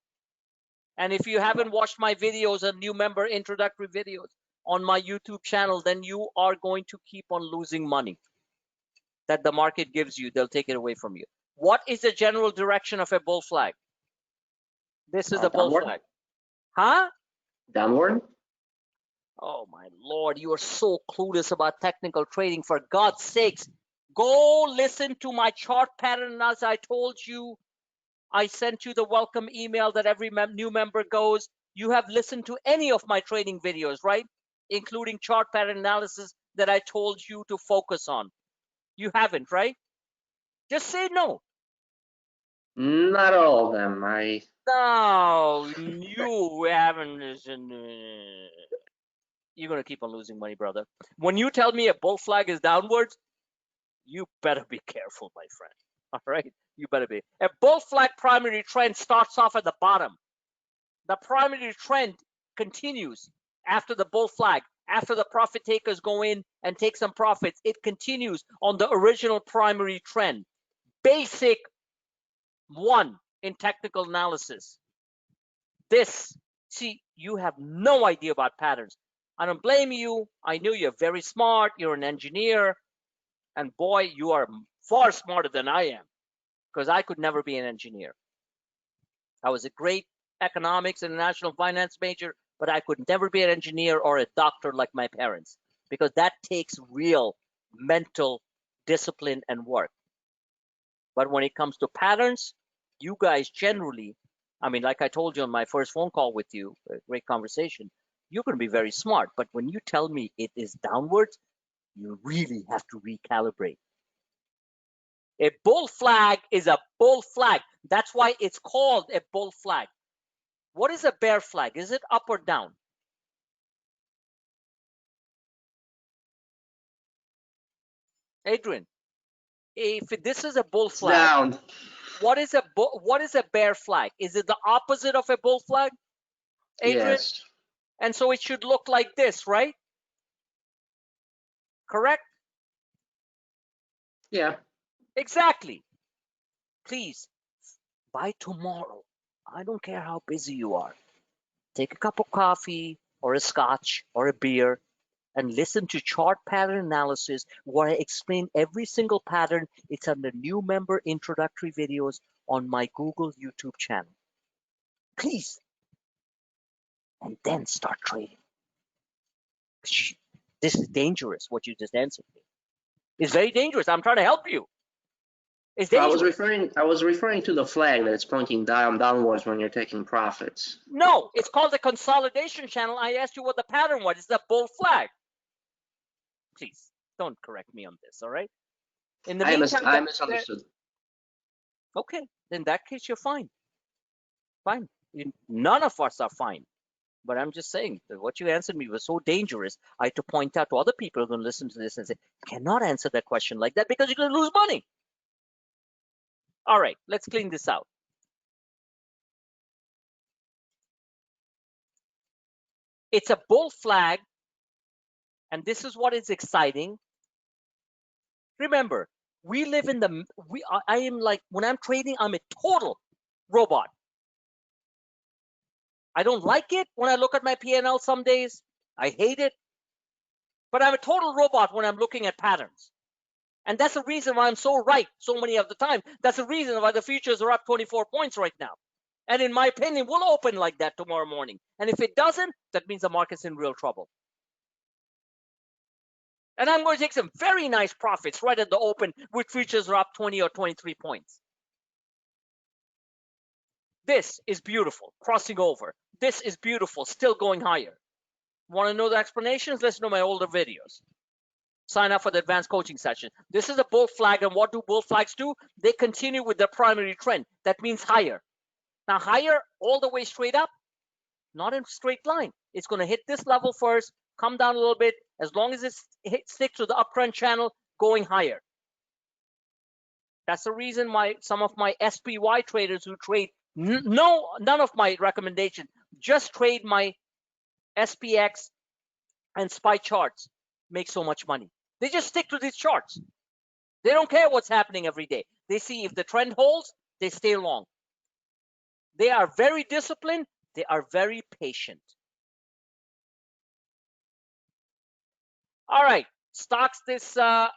And if you haven't watched my videos and new member introductory videos on my YouTube channel, then you are going to keep on losing money that the market gives you. They'll take it away from you. What is the general direction of a bull flag? This is a bull Downward? flag. Huh? Downward? Oh my Lord, you are so clueless about technical trading. For God's sakes, go listen to my chart pattern. As I told you, I sent you the welcome email that every new member goes. You have listened to any of my trading videos, right? Including chart pattern analysis that I told you to focus on. You haven't, right? Just say no. Not all of them. No, you haven't listened. You're going to keep on losing money, brother. When you tell me a bull flag is downwards, you better be careful, my friend. All right? You better be. A bull flag primary trend starts off at the bottom. The primary trend continues after the bull flag. After the profit takers go in and take some profits, it continues on the original primary trend. Basic one in technical analysis. See, you have no idea about patterns. I don't blame you. I know you're very smart. You're an engineer. And boy, you are far smarter than I am, because I could never be an engineer. I was a great economics and international finance major, but I could never be an engineer or a doctor like my parents, because that takes real mental discipline and work. But when it comes to patterns, you guys generally, I mean, like I told you on my first phone call with you, a great conversation, you're going to be very smart. But when you tell me it is downwards, you really have to recalibrate. A bull flag is a bull flag. That's why it's called a bull flag. What is a bear flag? Is it up or down? Adrian, if this is a bull It's flag, down. what is a bear flag? Is it the opposite of a bull flag, Adrian? Yes. And so it should look like this, right? Correct? Yeah. Exactly. Please, by tomorrow, I don't care how busy you are, take a cup of coffee, or a scotch or a beer and listen to chart pattern analysis where I explain every single pattern. It's under new member introductory videos on my Google YouTube channel. Please. And then start trading. This is dangerous, what you just answered me. It's very dangerous. I'm trying to help you. It's I dangerous. was referring to the flag that it's pointing downwards when you're taking profits. No, it's called the consolidation channel. I asked you what the pattern was. It's the bull flag. Please don't correct me on this, all right? In the meantime, I misunderstood. Okay, in that case, you're fine. Fine. None of us are fine. But I'm just saying that what you answered me was so dangerous. I had to point out to other people who are going to listen to this and say, cannot answer that question like that because you're going to lose money. All right, let's clean this out. It's a bull flag, and this is what is exciting. Remember, we live in the, I am like, when I'm trading, I'm a total robot. I don't like it when I look at my P&L some days. I hate it. But I'm a total robot when I'm looking at patterns. And that's the reason why I'm so right so many of the time. That's the reason why the futures are up 24 points right now. And in my opinion, we'll open like that tomorrow morning. And if it doesn't, that means the market's in real trouble. And I'm going to take some very nice profits right at the open with futures are up 20 or 23 points. This is beautiful, crossing over. This is beautiful, still going higher. Want to know the explanations? Listen to my older videos. Sign up for the advanced coaching session. This is a bull flag, and what do bull flags do? They continue with their primary trend. That means higher. Now, higher all the way straight up, not in a straight line. It's going to hit this level first, come down a little bit. As long as it sticks to the uptrend channel, going higher. That's the reason why some of my SPY traders who trade, none of my recommendation, just trade my SPX and SPY charts, make so much money. They just stick to these charts. They don't care what's happening every day. They see if the trend holds, they stay long. They are very disciplined. They are very patient. All right, stocks I'm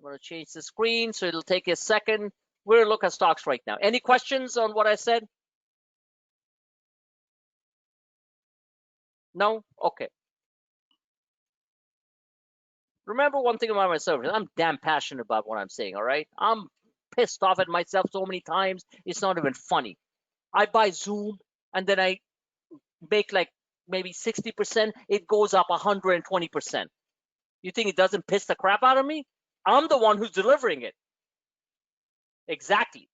going to change the screen, so it'll take a second. We'll look at stocks right now. Any questions on what I said? No? Okay. Remember one thing about myself, I'm damn passionate about what I'm saying, all right? I'm pissed off at myself so many times, it's not even funny. I buy Zoom, and then I make like maybe 60%, it goes up 120%. You think it doesn't piss the crap out of me? I'm the one who's delivering it. Exactly.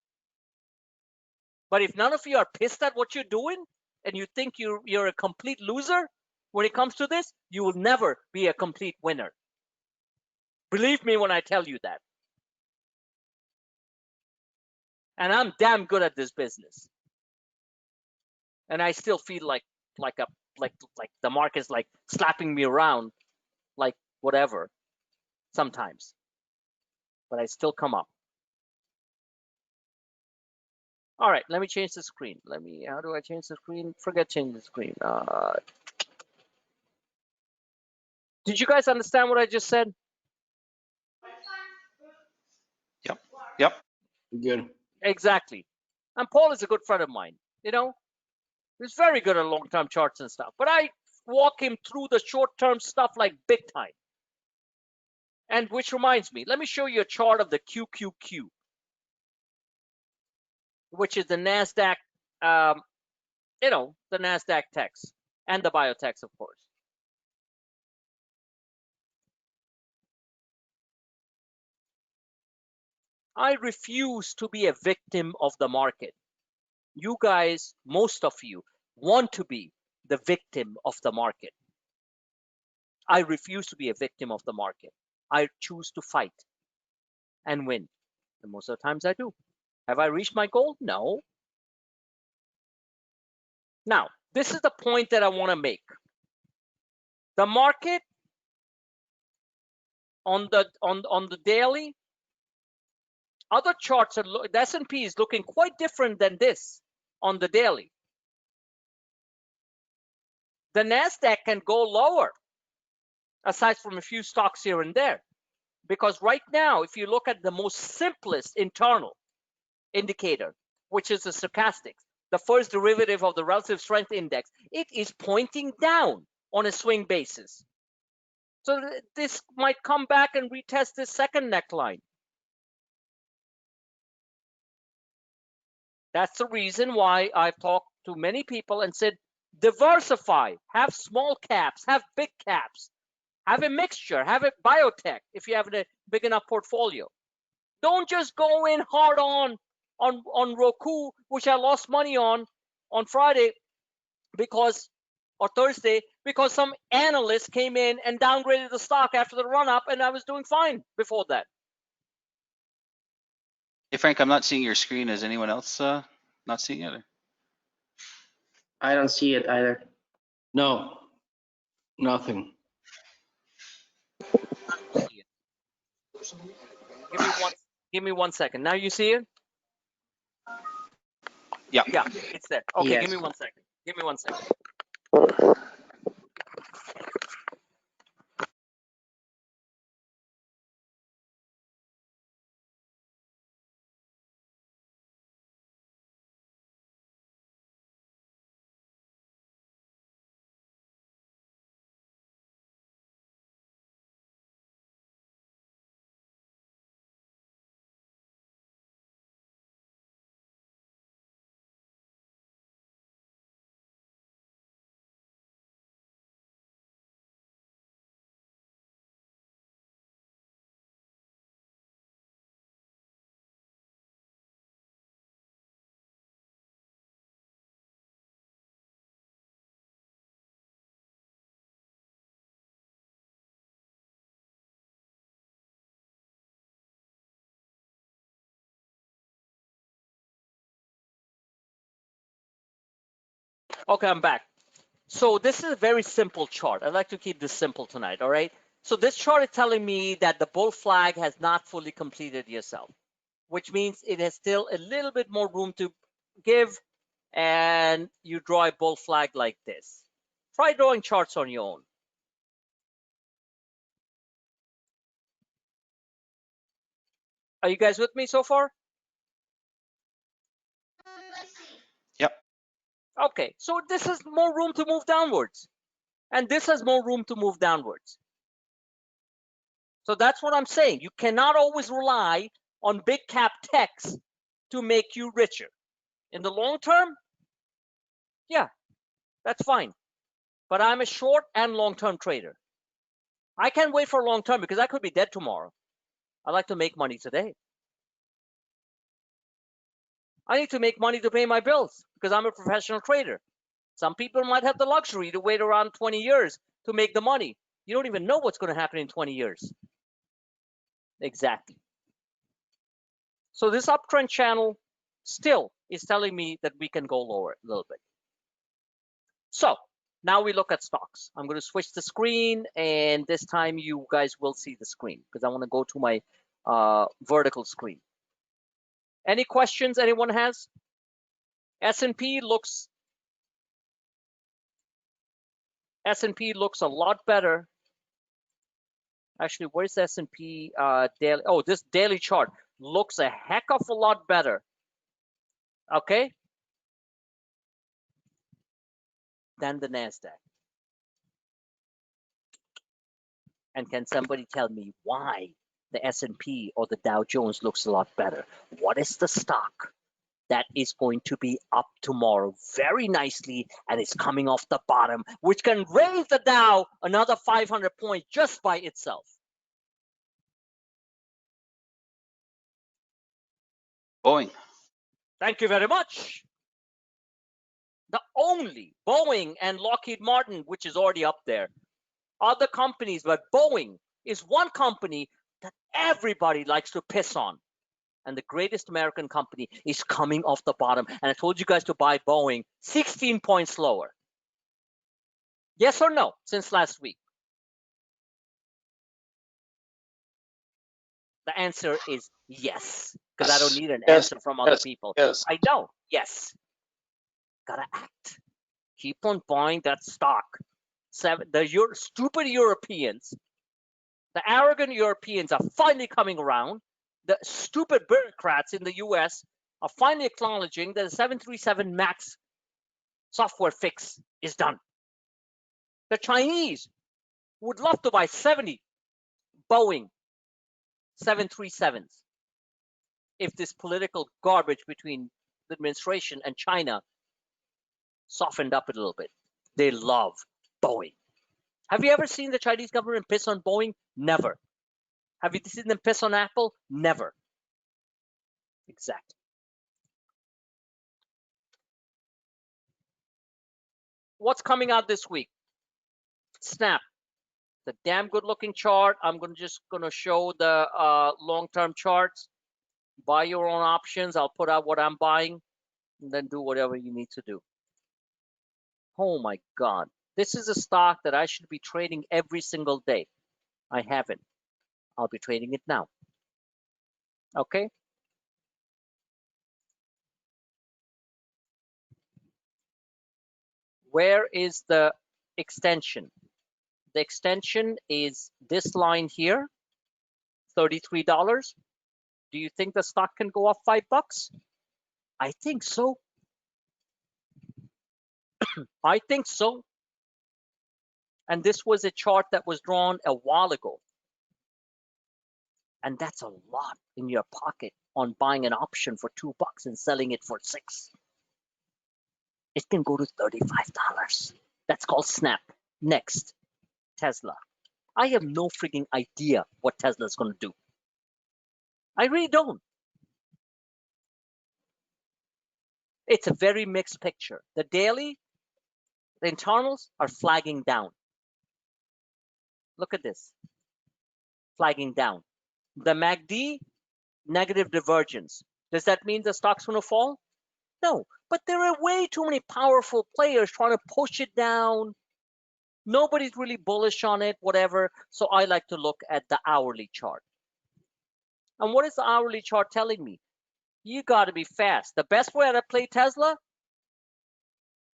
But if none of you are pissed at what you're doing, and you think you're a complete loser when it comes to this, you will never be a complete winner. Believe me when I tell you that. And I'm damn good at this business. And I still feel like the market's like slapping me around, like whatever, sometimes. But I still come up. All right, let me change the screen. How do I change the screen? Forget changing the screen. Did you guys understand what I just said? Yep. Good. Exactly. And Paul is a good friend of mine, you know? He's very good at long-term charts and stuff. But I walk him through the short-term stuff like big time. And which reminds me, let me show you a chart of the QQQ, which is the NASDAQ, the NASDAQ techs and the biotechs, of course. I refuse to be a victim of the market. You guys, most of you, want to be the victim of the market. I refuse to be a victim of the market. I choose to fight and win. And most of the times I do. Have I reached my goal? No. Now, this is the point that I want to make. The market on the daily, other charts are the S&P is looking quite different than this on the daily. The NASDAQ can go lower, aside from a few stocks here and there. Because right now, if you look at the most simplest internal indicator, which is the stochastic, the first derivative of the relative strength index, it is pointing down on a swing basis. So this might come back and retest this second neckline. That's the reason why I've talked to many people and said, diversify, have small caps, have big caps, have a mixture, have a biotech if you have a big enough portfolio. Don't just go in hard on Roku, which I lost money on Friday because, or Thursday, because some analyst came in and downgraded the stock after the run up, and I was doing fine before that. Hey, Frank, I'm not seeing your screen. Is anyone else not seeing it? I don't see it either. No, nothing. Give me 1 second. Now you see it? Yeah. Yeah, it's there. Okay, Yes. give me 1 second. Give me 1 second. Okay, I'm back. So this is a very simple chart. I'd like to keep this simple tonight, all right? So this chart is telling me that the bull flag has not fully completed itself, which means it has still a little bit more room to give, and you draw a bull flag like this. Try drawing charts on your own. Are you guys with me so far? Yep. Okay, so this has more room to move downwards, and this has more room to move downwards. So that's what I'm saying. You cannot always rely on big cap techs to make you richer. In the long term, yeah, that's fine. But I'm a short and long-term trader. I can't wait for long term because I could be dead tomorrow. I like to make money today. I need to make money to pay my bills because I'm a professional trader. Some people might have the luxury to wait around 20 years to make the money. You don't even know what's going to happen in 20 years. Exactly. So this uptrend channel still is telling me that we can go lower a little bit. So now we look at stocks. I'm going to switch the screen, and this time you guys will see the screen because I want to go to my vertical screen. Any questions anyone has? S&P looks a lot better. Actually, where's the S&P daily? Oh, this daily chart looks a heck of a lot better. Okay, than the Nasdaq. And can somebody tell me why the S&P or the Dow Jones looks a lot better? What is the stock that is going to be up tomorrow very nicely and is coming off the bottom, which can raise the Dow another 500 points just by itself? Boeing. Thank you very much. The only Boeing and Lockheed Martin, which is already up there, other companies, but Boeing is one company that everybody likes to piss on. And the greatest American company is coming off the bottom. And I told you guys to buy Boeing 16 points lower. Yes or no, since last week? The answer is yes, because I don't need an answer from other people. Yes. I know, yes. Gotta act. keep on buying that stock. Stupid Europeans, the arrogant Europeans are finally coming around. The stupid bureaucrats in the US are finally acknowledging that the 737 MAX software fix is done. The Chinese would love to buy 70 Boeing 737s if this political garbage between the administration and China softened up a little bit. They love Boeing. Have you ever seen the Chinese government piss on Boeing? Never. Have you seen them piss on Apple? Never. Exactly. What's coming out this week? Snap. The damn good looking chart. I'm just gonna show the long-term charts. Buy your own options. I'll put out what I'm buying and then do whatever you need to do. Oh my God. This is a stock that I should be trading every single day. I haven't. I'll be trading it now. Okay. Where is the extension? The extension is this line here, $33. Do you think the stock can go up $5? I think so. I think so. And this was a chart that was drawn a while ago. And that's a lot in your pocket on buying an option for $2 and selling it for $6. It can go to $35. That's called Snap. Next, Tesla. I have no freaking idea what Tesla is going to do. I really don't. It's a very mixed picture. The daily, the internals are flagging down. Look at this. Flagging down. The MACD, negative divergence. Does that mean the stock's going to fall? No, but there are way too many powerful players trying to push it down. Nobody's really bullish on it, whatever. So I like to look at the hourly chart. And what is the hourly chart telling me? You got to be fast. The best way to play Tesla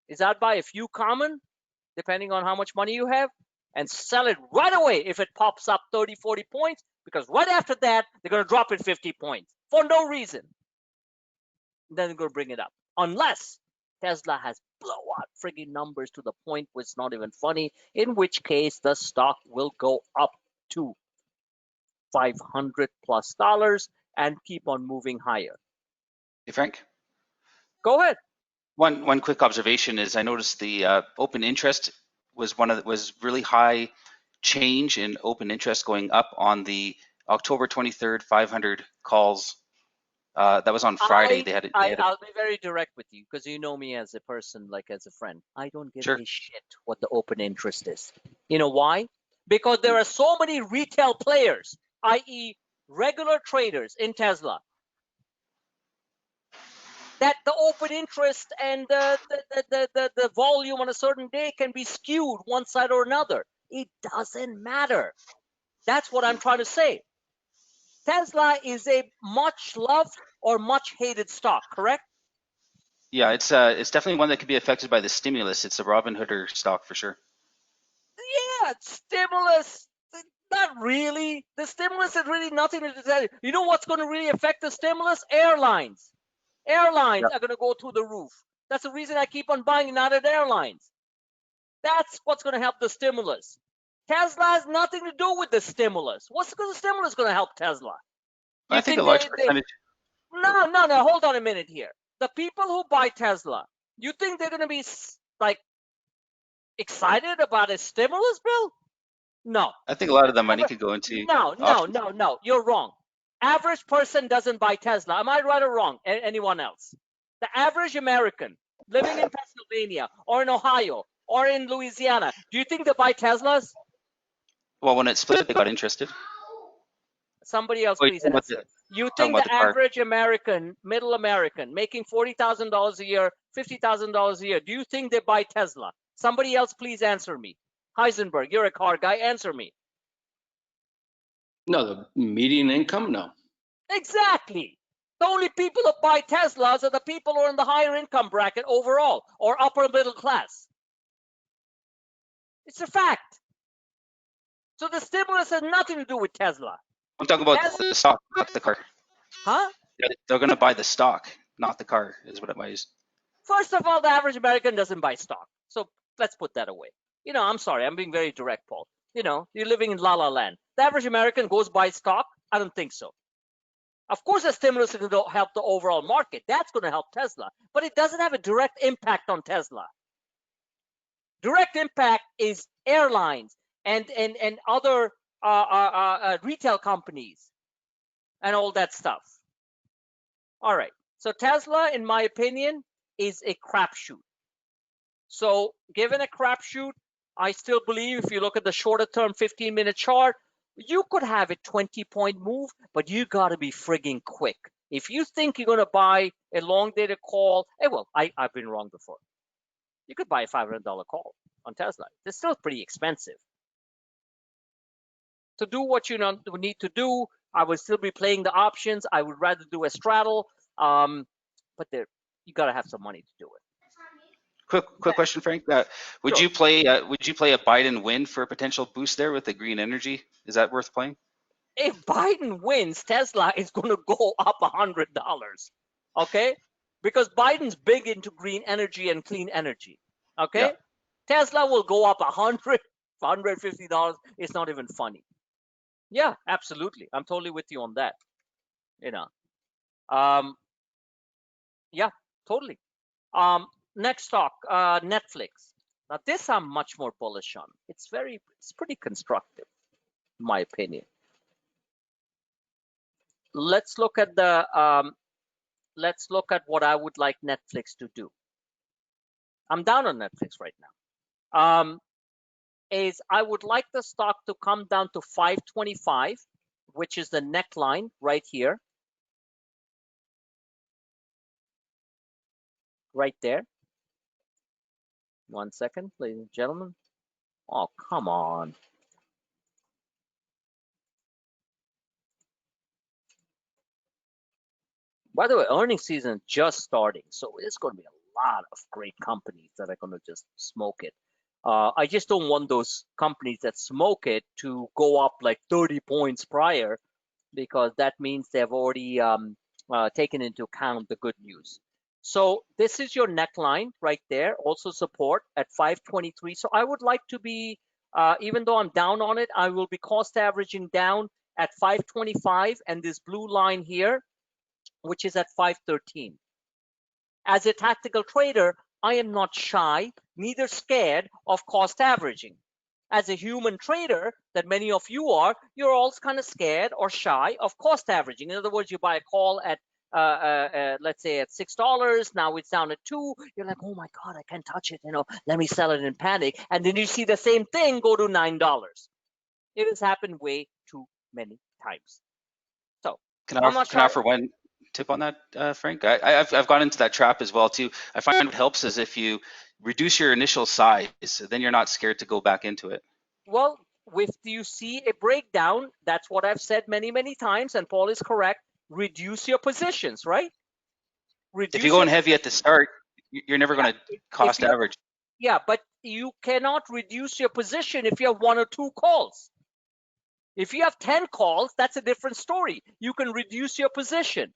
is I'd buy a few common, depending on how much money you have, and sell it right away if it pops up 30, 40 points, because right after that, they're going to drop it 50 points for no reason. Then they're going to bring it up. Unless Tesla has blowout friggin' numbers to the point where it's not even funny, in which case the stock will go up to $500+ and keep on moving higher. Hey, Frank. Go ahead. One quick observation is I noticed the open interest was really high change in open interest going up on the October 23rd 500 calls. That was on Friday. I'll be very direct with you because you know me as a person, like as a friend. I don't give a shit what the open interest is. You know why? Because there are so many retail players, i.e. regular traders in Tesla, that the open interest and the volume on a certain day can be skewed one side or another. It doesn't matter. That's what I'm trying to say. Tesla is a much loved or much hated stock, correct? Yeah, it's definitely one that could be affected by the stimulus. It's a Robinhooder stock for sure. Yeah, stimulus. Not really. The stimulus is really nothing to tell you. You know what's going to really affect the stimulus? Airlines. Airlines are going to go through the roof. That's the reason I keep on buying United Airlines. That's what's going to help the stimulus. Tesla has nothing to do with the stimulus. What's the stimulus going to help Tesla? I think a large percentage. No. Hold on a minute here. The people who buy Tesla, you think they're going to be like excited about a stimulus bill? No. I think a lot of the money could go into. No. You're wrong. Average person doesn't buy Tesla. Am I right or wrong? Anyone else? The average American living in Pennsylvania or in Ohio or in Louisiana, do you think they buy Teslas? Well, when it split, they got interested. Somebody else, please answer. You think the average American, middle American, making $40,000 a year, $50,000 a year, do you think they buy Tesla? Somebody else, please answer me. Heisenberg, you're a car guy. Answer me. No, the median income, no. Exactly. The only people that buy Teslas are the people who are in the higher income bracket overall or upper middle class. It's a fact. So the stimulus has nothing to do with Tesla. I'm talking about Tesla, the stock, not the car. huh? They're going to buy the stock, not the car, is what it was. First of all, the average American doesn't buy stock. So let's put that away. I'm sorry, I'm being very direct, Paul. You're living in la la land. The average American goes buy stock? I don't think so. Of course, the stimulus is going to help the overall market. That's going to help Tesla, but it doesn't have a direct impact on Tesla. Direct impact is airlines and other retail companies and all that stuff. All right. So Tesla, in my opinion, is a crapshoot. So given a crapshoot, I still believe if you look at the shorter term 15-minute chart, you could have a 20-point move, but you got to be frigging quick. If you think you're going to buy a long-dated call, I've been wrong before. You could buy a $500 call on Tesla. It's still pretty expensive. To do what you need to do, I would still be playing the options. I would rather do a straddle, but you got to have some money to do it. Quick question, Frank. Would Sure. you play a Biden win for a potential boost there with the green energy? Is that worth playing? If Biden wins, Tesla is going to go up $100. Okay, because Biden's big into green energy and clean energy. Okay, Yeah. Tesla will go up $100, $150. It's not even funny. Yeah, absolutely. I'm totally with you on that. Yeah, totally. Next talk, Netflix. Now this I'm much more bullish on. It's pretty constructive, in my opinion. Let's look at what I would like Netflix to do. I'm down on Netflix right now. Is I would like the stock to come down to 525, which is the neckline right here. Right there. 1 second, ladies and gentlemen. Oh, come on. By the way, earnings season just starting, so it's going to be a lot of great companies that are going to just smoke it. I just don't want those companies that smoke it to go up like 30 points prior, because that means they've already taken into account the good news. So this is your neckline right there, also support at 523. So I would like to be, even though I'm down on it, I will be cost averaging down at 525 and this blue line here, which is at 513. As a tactical trader, I am not shy, neither scared of cost averaging. As a human trader, that many of you are, you're all kind of scared or shy of cost averaging. In other words, you buy a call at, let's say at $6, now it's down at $2. You're like, oh my God, I can't touch it. Let me sell it in panic. And then you see the same thing go to $9. It has happened way too many times. So Can I offer one tip on that, Frank? I've gone into that trap as well too. I find what helps is if you reduce your initial size, then you're not scared to go back into it. Well, if you see a breakdown, that's what I've said many, many times, and Paul is correct. Reduce your positions, right? If you're going heavy at the start, you're never going to cost average. Yeah, but you cannot reduce your position if you have 1 or 2 calls. If you have 10 calls, that's a different story. You can reduce your position.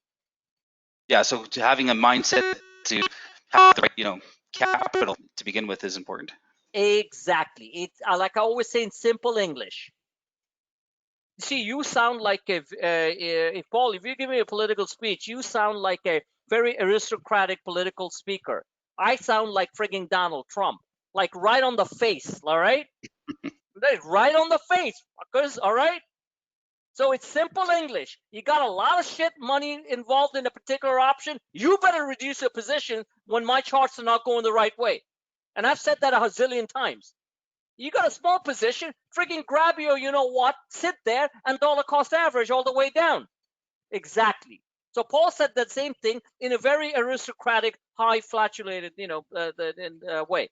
Yeah, so having a mindset to have the right, capital to begin with is important. Exactly. It's like I always say in simple English. See, you sound like if Paul, if you give me a political speech, you sound like a very aristocratic political speaker. I sound like frigging Donald Trump, like right on the face, all right? Right on the face, fuckers, all right? So it's simple English. You got a lot of shit money involved in a particular option. You better reduce your position when my charts are not going the right way. And I've said that a zillion times. You got a small position, freaking grab your, sit there and dollar cost average all the way down. Exactly. So Paul said that same thing in a very aristocratic, high flatulated, way.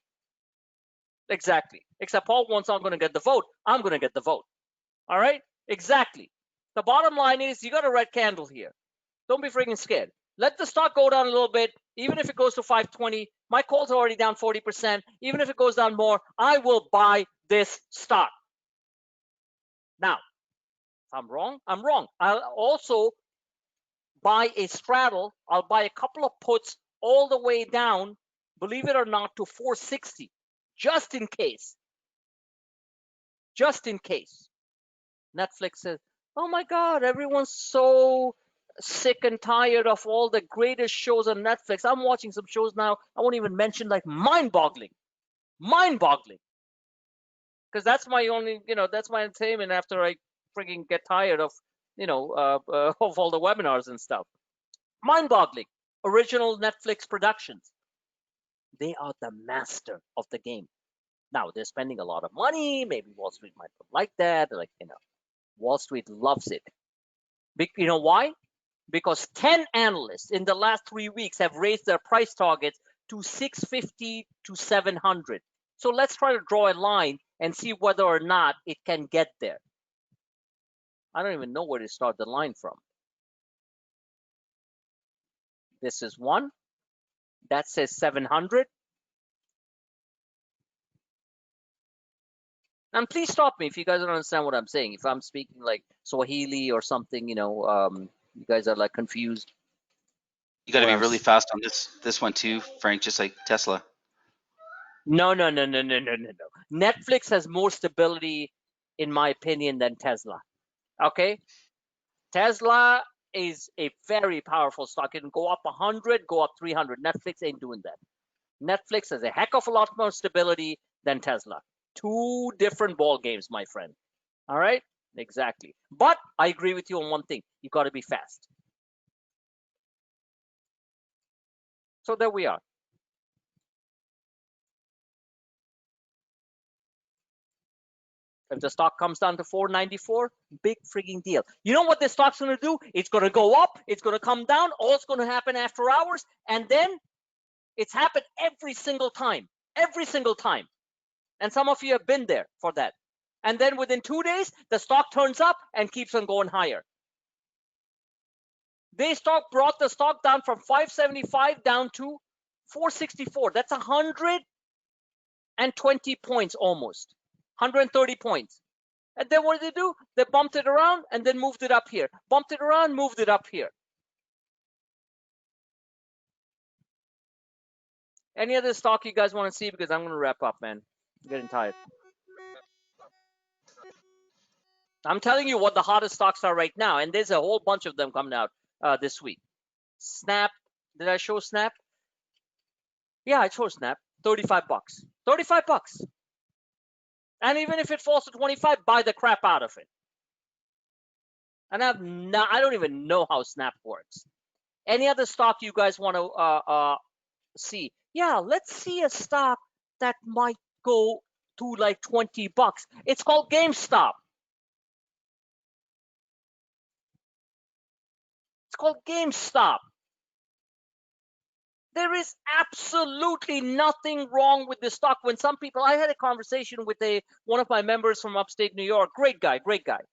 Exactly. Except Paul wants, I'm going to get the vote. I'm going to get the vote. All right? Exactly. The bottom line is you got a red candle here. Don't be freaking scared. Let the stock go down a little bit. Even if it goes to 520, My calls are already down 40%. Even if it goes down more, I will buy this stock. Now, if I'm wrong, I'm wrong. I'll also buy a straddle. I'll buy a couple of puts all the way down, believe it or not, to 460, just in case. Just in case. Netflix says, oh my God, everyone's so sick and tired of all the greatest shows on Netflix. I'm watching some shows now, I won't even mention, like mind-boggling. Mind-boggling. Because that's my only, that's my entertainment after I freaking get tired of, of all the webinars and stuff. Mind-boggling. Original Netflix productions. They are the master of the game. Now, they're spending a lot of money. Maybe Wall Street might not like that. Like, Wall Street loves it. You know why? Because 10 analysts in the last 3 weeks have raised their price targets to 650 to 700. So let's try to draw a line and see whether or not it can get there. I don't even know where to start the line from. This is one. That says 700. And please stop me if you guys don't understand what I'm saying. If I'm speaking like Swahili or something, you guys are like confused. You got to be really fast on this one too, Frank, just like Tesla. No. Netflix has more stability, in my opinion, than Tesla. Okay? Tesla is a very powerful stock. It can go up 100, go up 300. Netflix ain't doing that. Netflix has a heck of a lot more stability than Tesla. Two different ball games, my friend. All right? Exactly. But I agree with you on one thing. You got to be fast. So there we are. If the stock comes down to 494, big freaking deal. You know what this stock's going to do? It's going to go up. It's going to come down. All it's going to happen after hours. And then it's happened every single time. Every single time. And some of you have been there for that. And then within 2 days, the stock turns up and keeps on going higher. They brought the stock down from 575 down to 464. That's 120 points almost. 130 points. And then what did they do? They bumped it around and then moved it up here. Bumped it around, moved it up here. Any other stock you guys want to see? Because I'm going to wrap up, man. I'm getting tired. I'm telling you what the hottest stocks are right now. And there's a whole bunch of them coming out this week. Snap. Did I show Snap? Yeah, I showed Snap. 35 bucks. 35 bucks. And even if it falls to 25, buy the crap out of it. And I don't even know how Snap works. Any other stock you guys want to see? Yeah, let's see a stock that might go to like 20 bucks. It's called Gamestop. It's called Gamestop. There is absolutely nothing wrong with this stock. When some people, I had a conversation with one of my members from upstate New York. Great guy.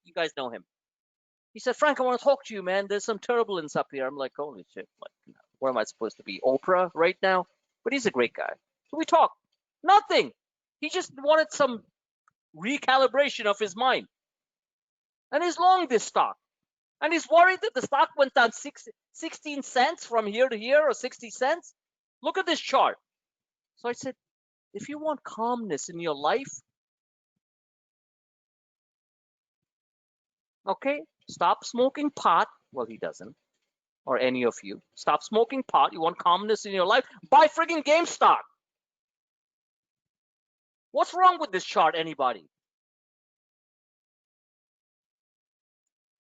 You guys know him. He said, Frank, I want to talk to you, man. There's some turbulence up here. I'm like, holy shit. Like, where am I supposed to be? Oprah right now? But he's a great guy. So we talk. Nothing. He just wanted some recalibration of his mind. And he's long this stock. And he's worried that the stock went down 16 cents from here to here, or 60 cents. Look at this chart. So I said, if you want calmness in your life, okay, stop smoking pot. Well, he doesn't, or any of you. Stop smoking pot. You want calmness in your life? Buy friggin' GameStop. What's wrong with this chart, anybody?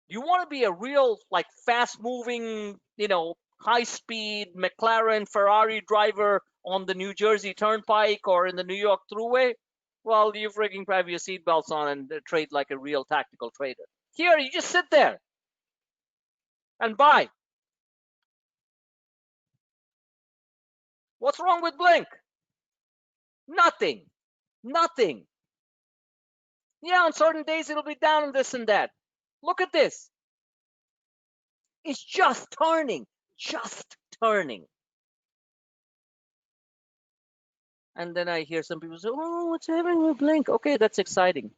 You want to be a real, like, fast-moving, high-speed McLaren, Ferrari driver on the New Jersey Turnpike or in the New York Thruway? Well, you freaking have your seatbelts on and trade like a real tactical trader. Here, you just sit there and buy. What's wrong with Blink? Nothing. Nothing. Yeah, on certain days it'll be down and this and that. Look at this. It's just turning. Just turning. And then I hear some people say, oh, what's happening with Blink? Okay, that's exciting.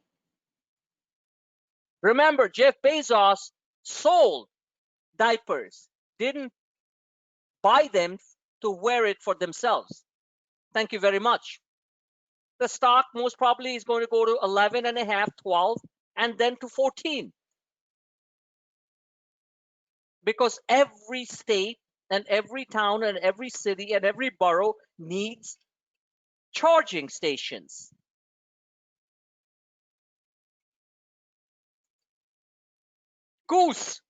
Remember, Jeff Bezos sold diapers, didn't buy them to wear it for themselves. Thank you very much. The stock most probably is going to go to 11 and a half, 12, and then to 14. Because every state and every town and every city and every borough needs charging stations. Goose.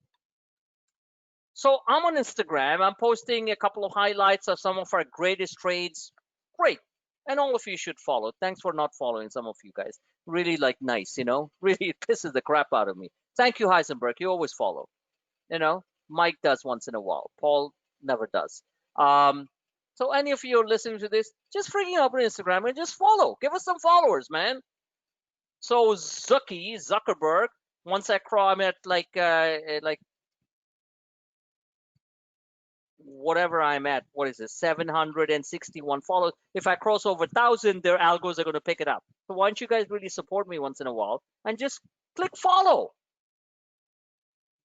So I'm on Instagram. I'm posting a couple of highlights of some of our greatest trades. Great. And all of you should follow. Thanks for not following, some of you guys. Really like nice, you know? Really, it pisses the crap out of me. Thank you, Heisenberg. You always follow. You know, Mike does once in a while. Paul never does. So any of you are listening to this, just freaking out on Instagram and just follow. Give us some followers, man. So Zuckerberg, once I cross, I'm at like whatever I'm at, what is it, 761 followers. If I cross over 1,000, their algos are going to pick it up. So why don't you guys really support me once in a while and just click follow?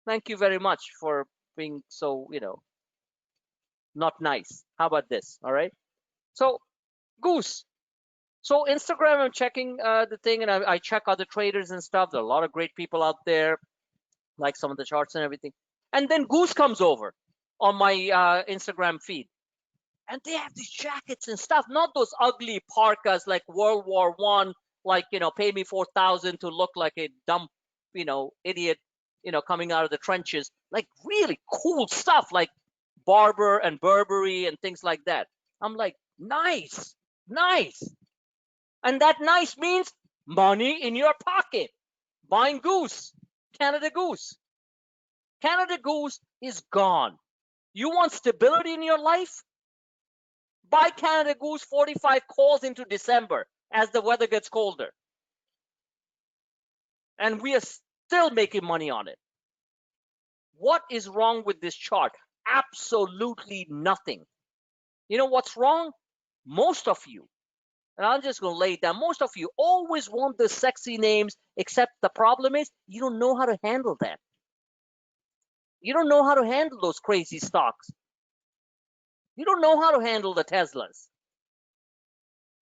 Thank you very much for being so, you know, not nice. How about this? All right. So Goose. So Instagram, I'm checking the thing, and I check other traders and stuff. There are a lot of great people out there, like some of the charts and everything. And then Goose comes over on my Instagram feed, and they have these jackets and stuff, not those ugly parkas like World War I, like, you know, pay me 4,000 to look like a dumb, you know, idiot, you know, coming out of the trenches. Like really cool stuff, like Barber and Burberry and things like that. I'm like, nice, nice. And that nice means money in your pocket. Buying Goose, Canada Goose. Canada Goose is gone. You want stability in your life? Buy Canada Goose 45 calls into December as the weather gets colder. And we are still making money on it. What is wrong with this chart? Absolutely nothing. You know what's wrong? Most of you, and I'm just going to lay it down, most of you always want the sexy names, except the problem is you don't know how to handle that. You don't know how to handle those crazy stocks. You don't know how to handle the Teslas.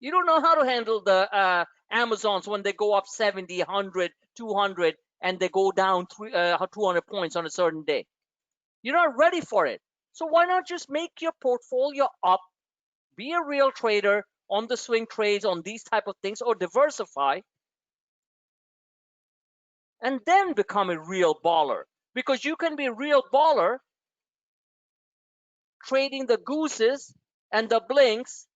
You don't know how to handle the Amazons when they go up 70, 100, 200, and they go down 200 points on a certain day. You're not ready for it. So why not just make your portfolio up, be a real trader on the swing trades, on these type of things, or diversify, and then become a real baller. Because you can be a real baller trading the Gooses and the Blinks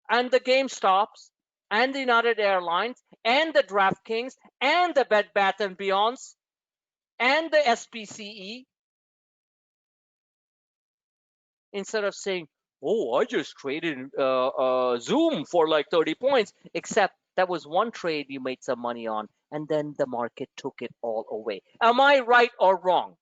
and the Gamestops and the United Airlines and the DraftKings and the Bed Bath & Beyonds and the SPCE, instead of saying, oh, I just traded Zoom for like 30 points, except that was one trade you made some money on, and then the market took it all away. Am I right or wrong?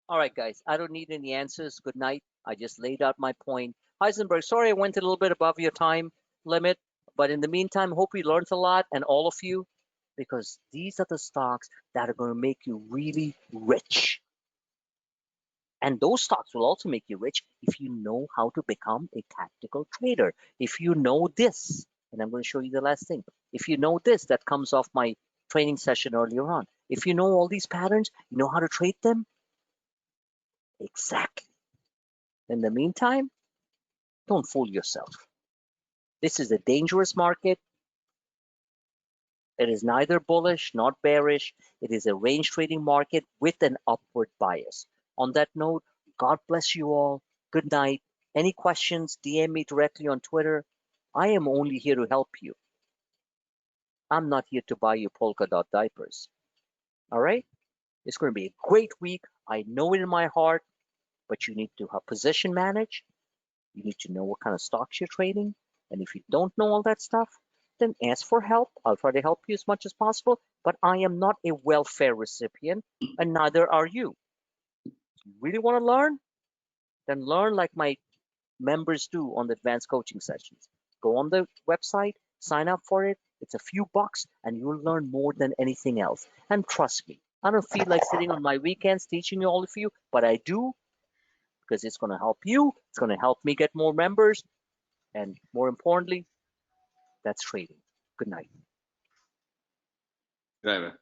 All right, guys, I don't need any answers. Good night. I just laid out my point. Heisenberg, sorry I went a little bit above your time limit, but in the meantime, hope you learned a lot, and all of you, because these are the stocks that are going to make you really rich. And those stocks will also make you rich if you know how to become a tactical trader. If you know this, and I'm going to show you the last thing. If you know this, that comes off my training session earlier on. If you know all these patterns, you know how to trade them? Exactly. In the meantime, don't fool yourself. This is a dangerous market. It is neither bullish nor bearish. It is a range trading market with an upward bias. On that note, God bless you all. Good night. Any questions, DM me directly on Twitter. I am only here to help you. I'm not here to buy you polka dot diapers. All right? It's going to be a great week. I know it in my heart, but you need to have position manage. You need to know what kind of stocks you're trading. And if you don't know all that stuff, then ask for help. I'll try to help you as much as possible, but I am not a welfare recipient, and neither are you. You really want to learn? Then learn like my members do on the advanced coaching sessions. Go on the website, sign up for it. It's a few bucks and you'll learn more than anything else. And trust me, I don't feel like sitting on my weekends teaching you all of you, but I do because it's going to help you. It's going to help me get more members. And more importantly, that's trading. Good night. Good night, man.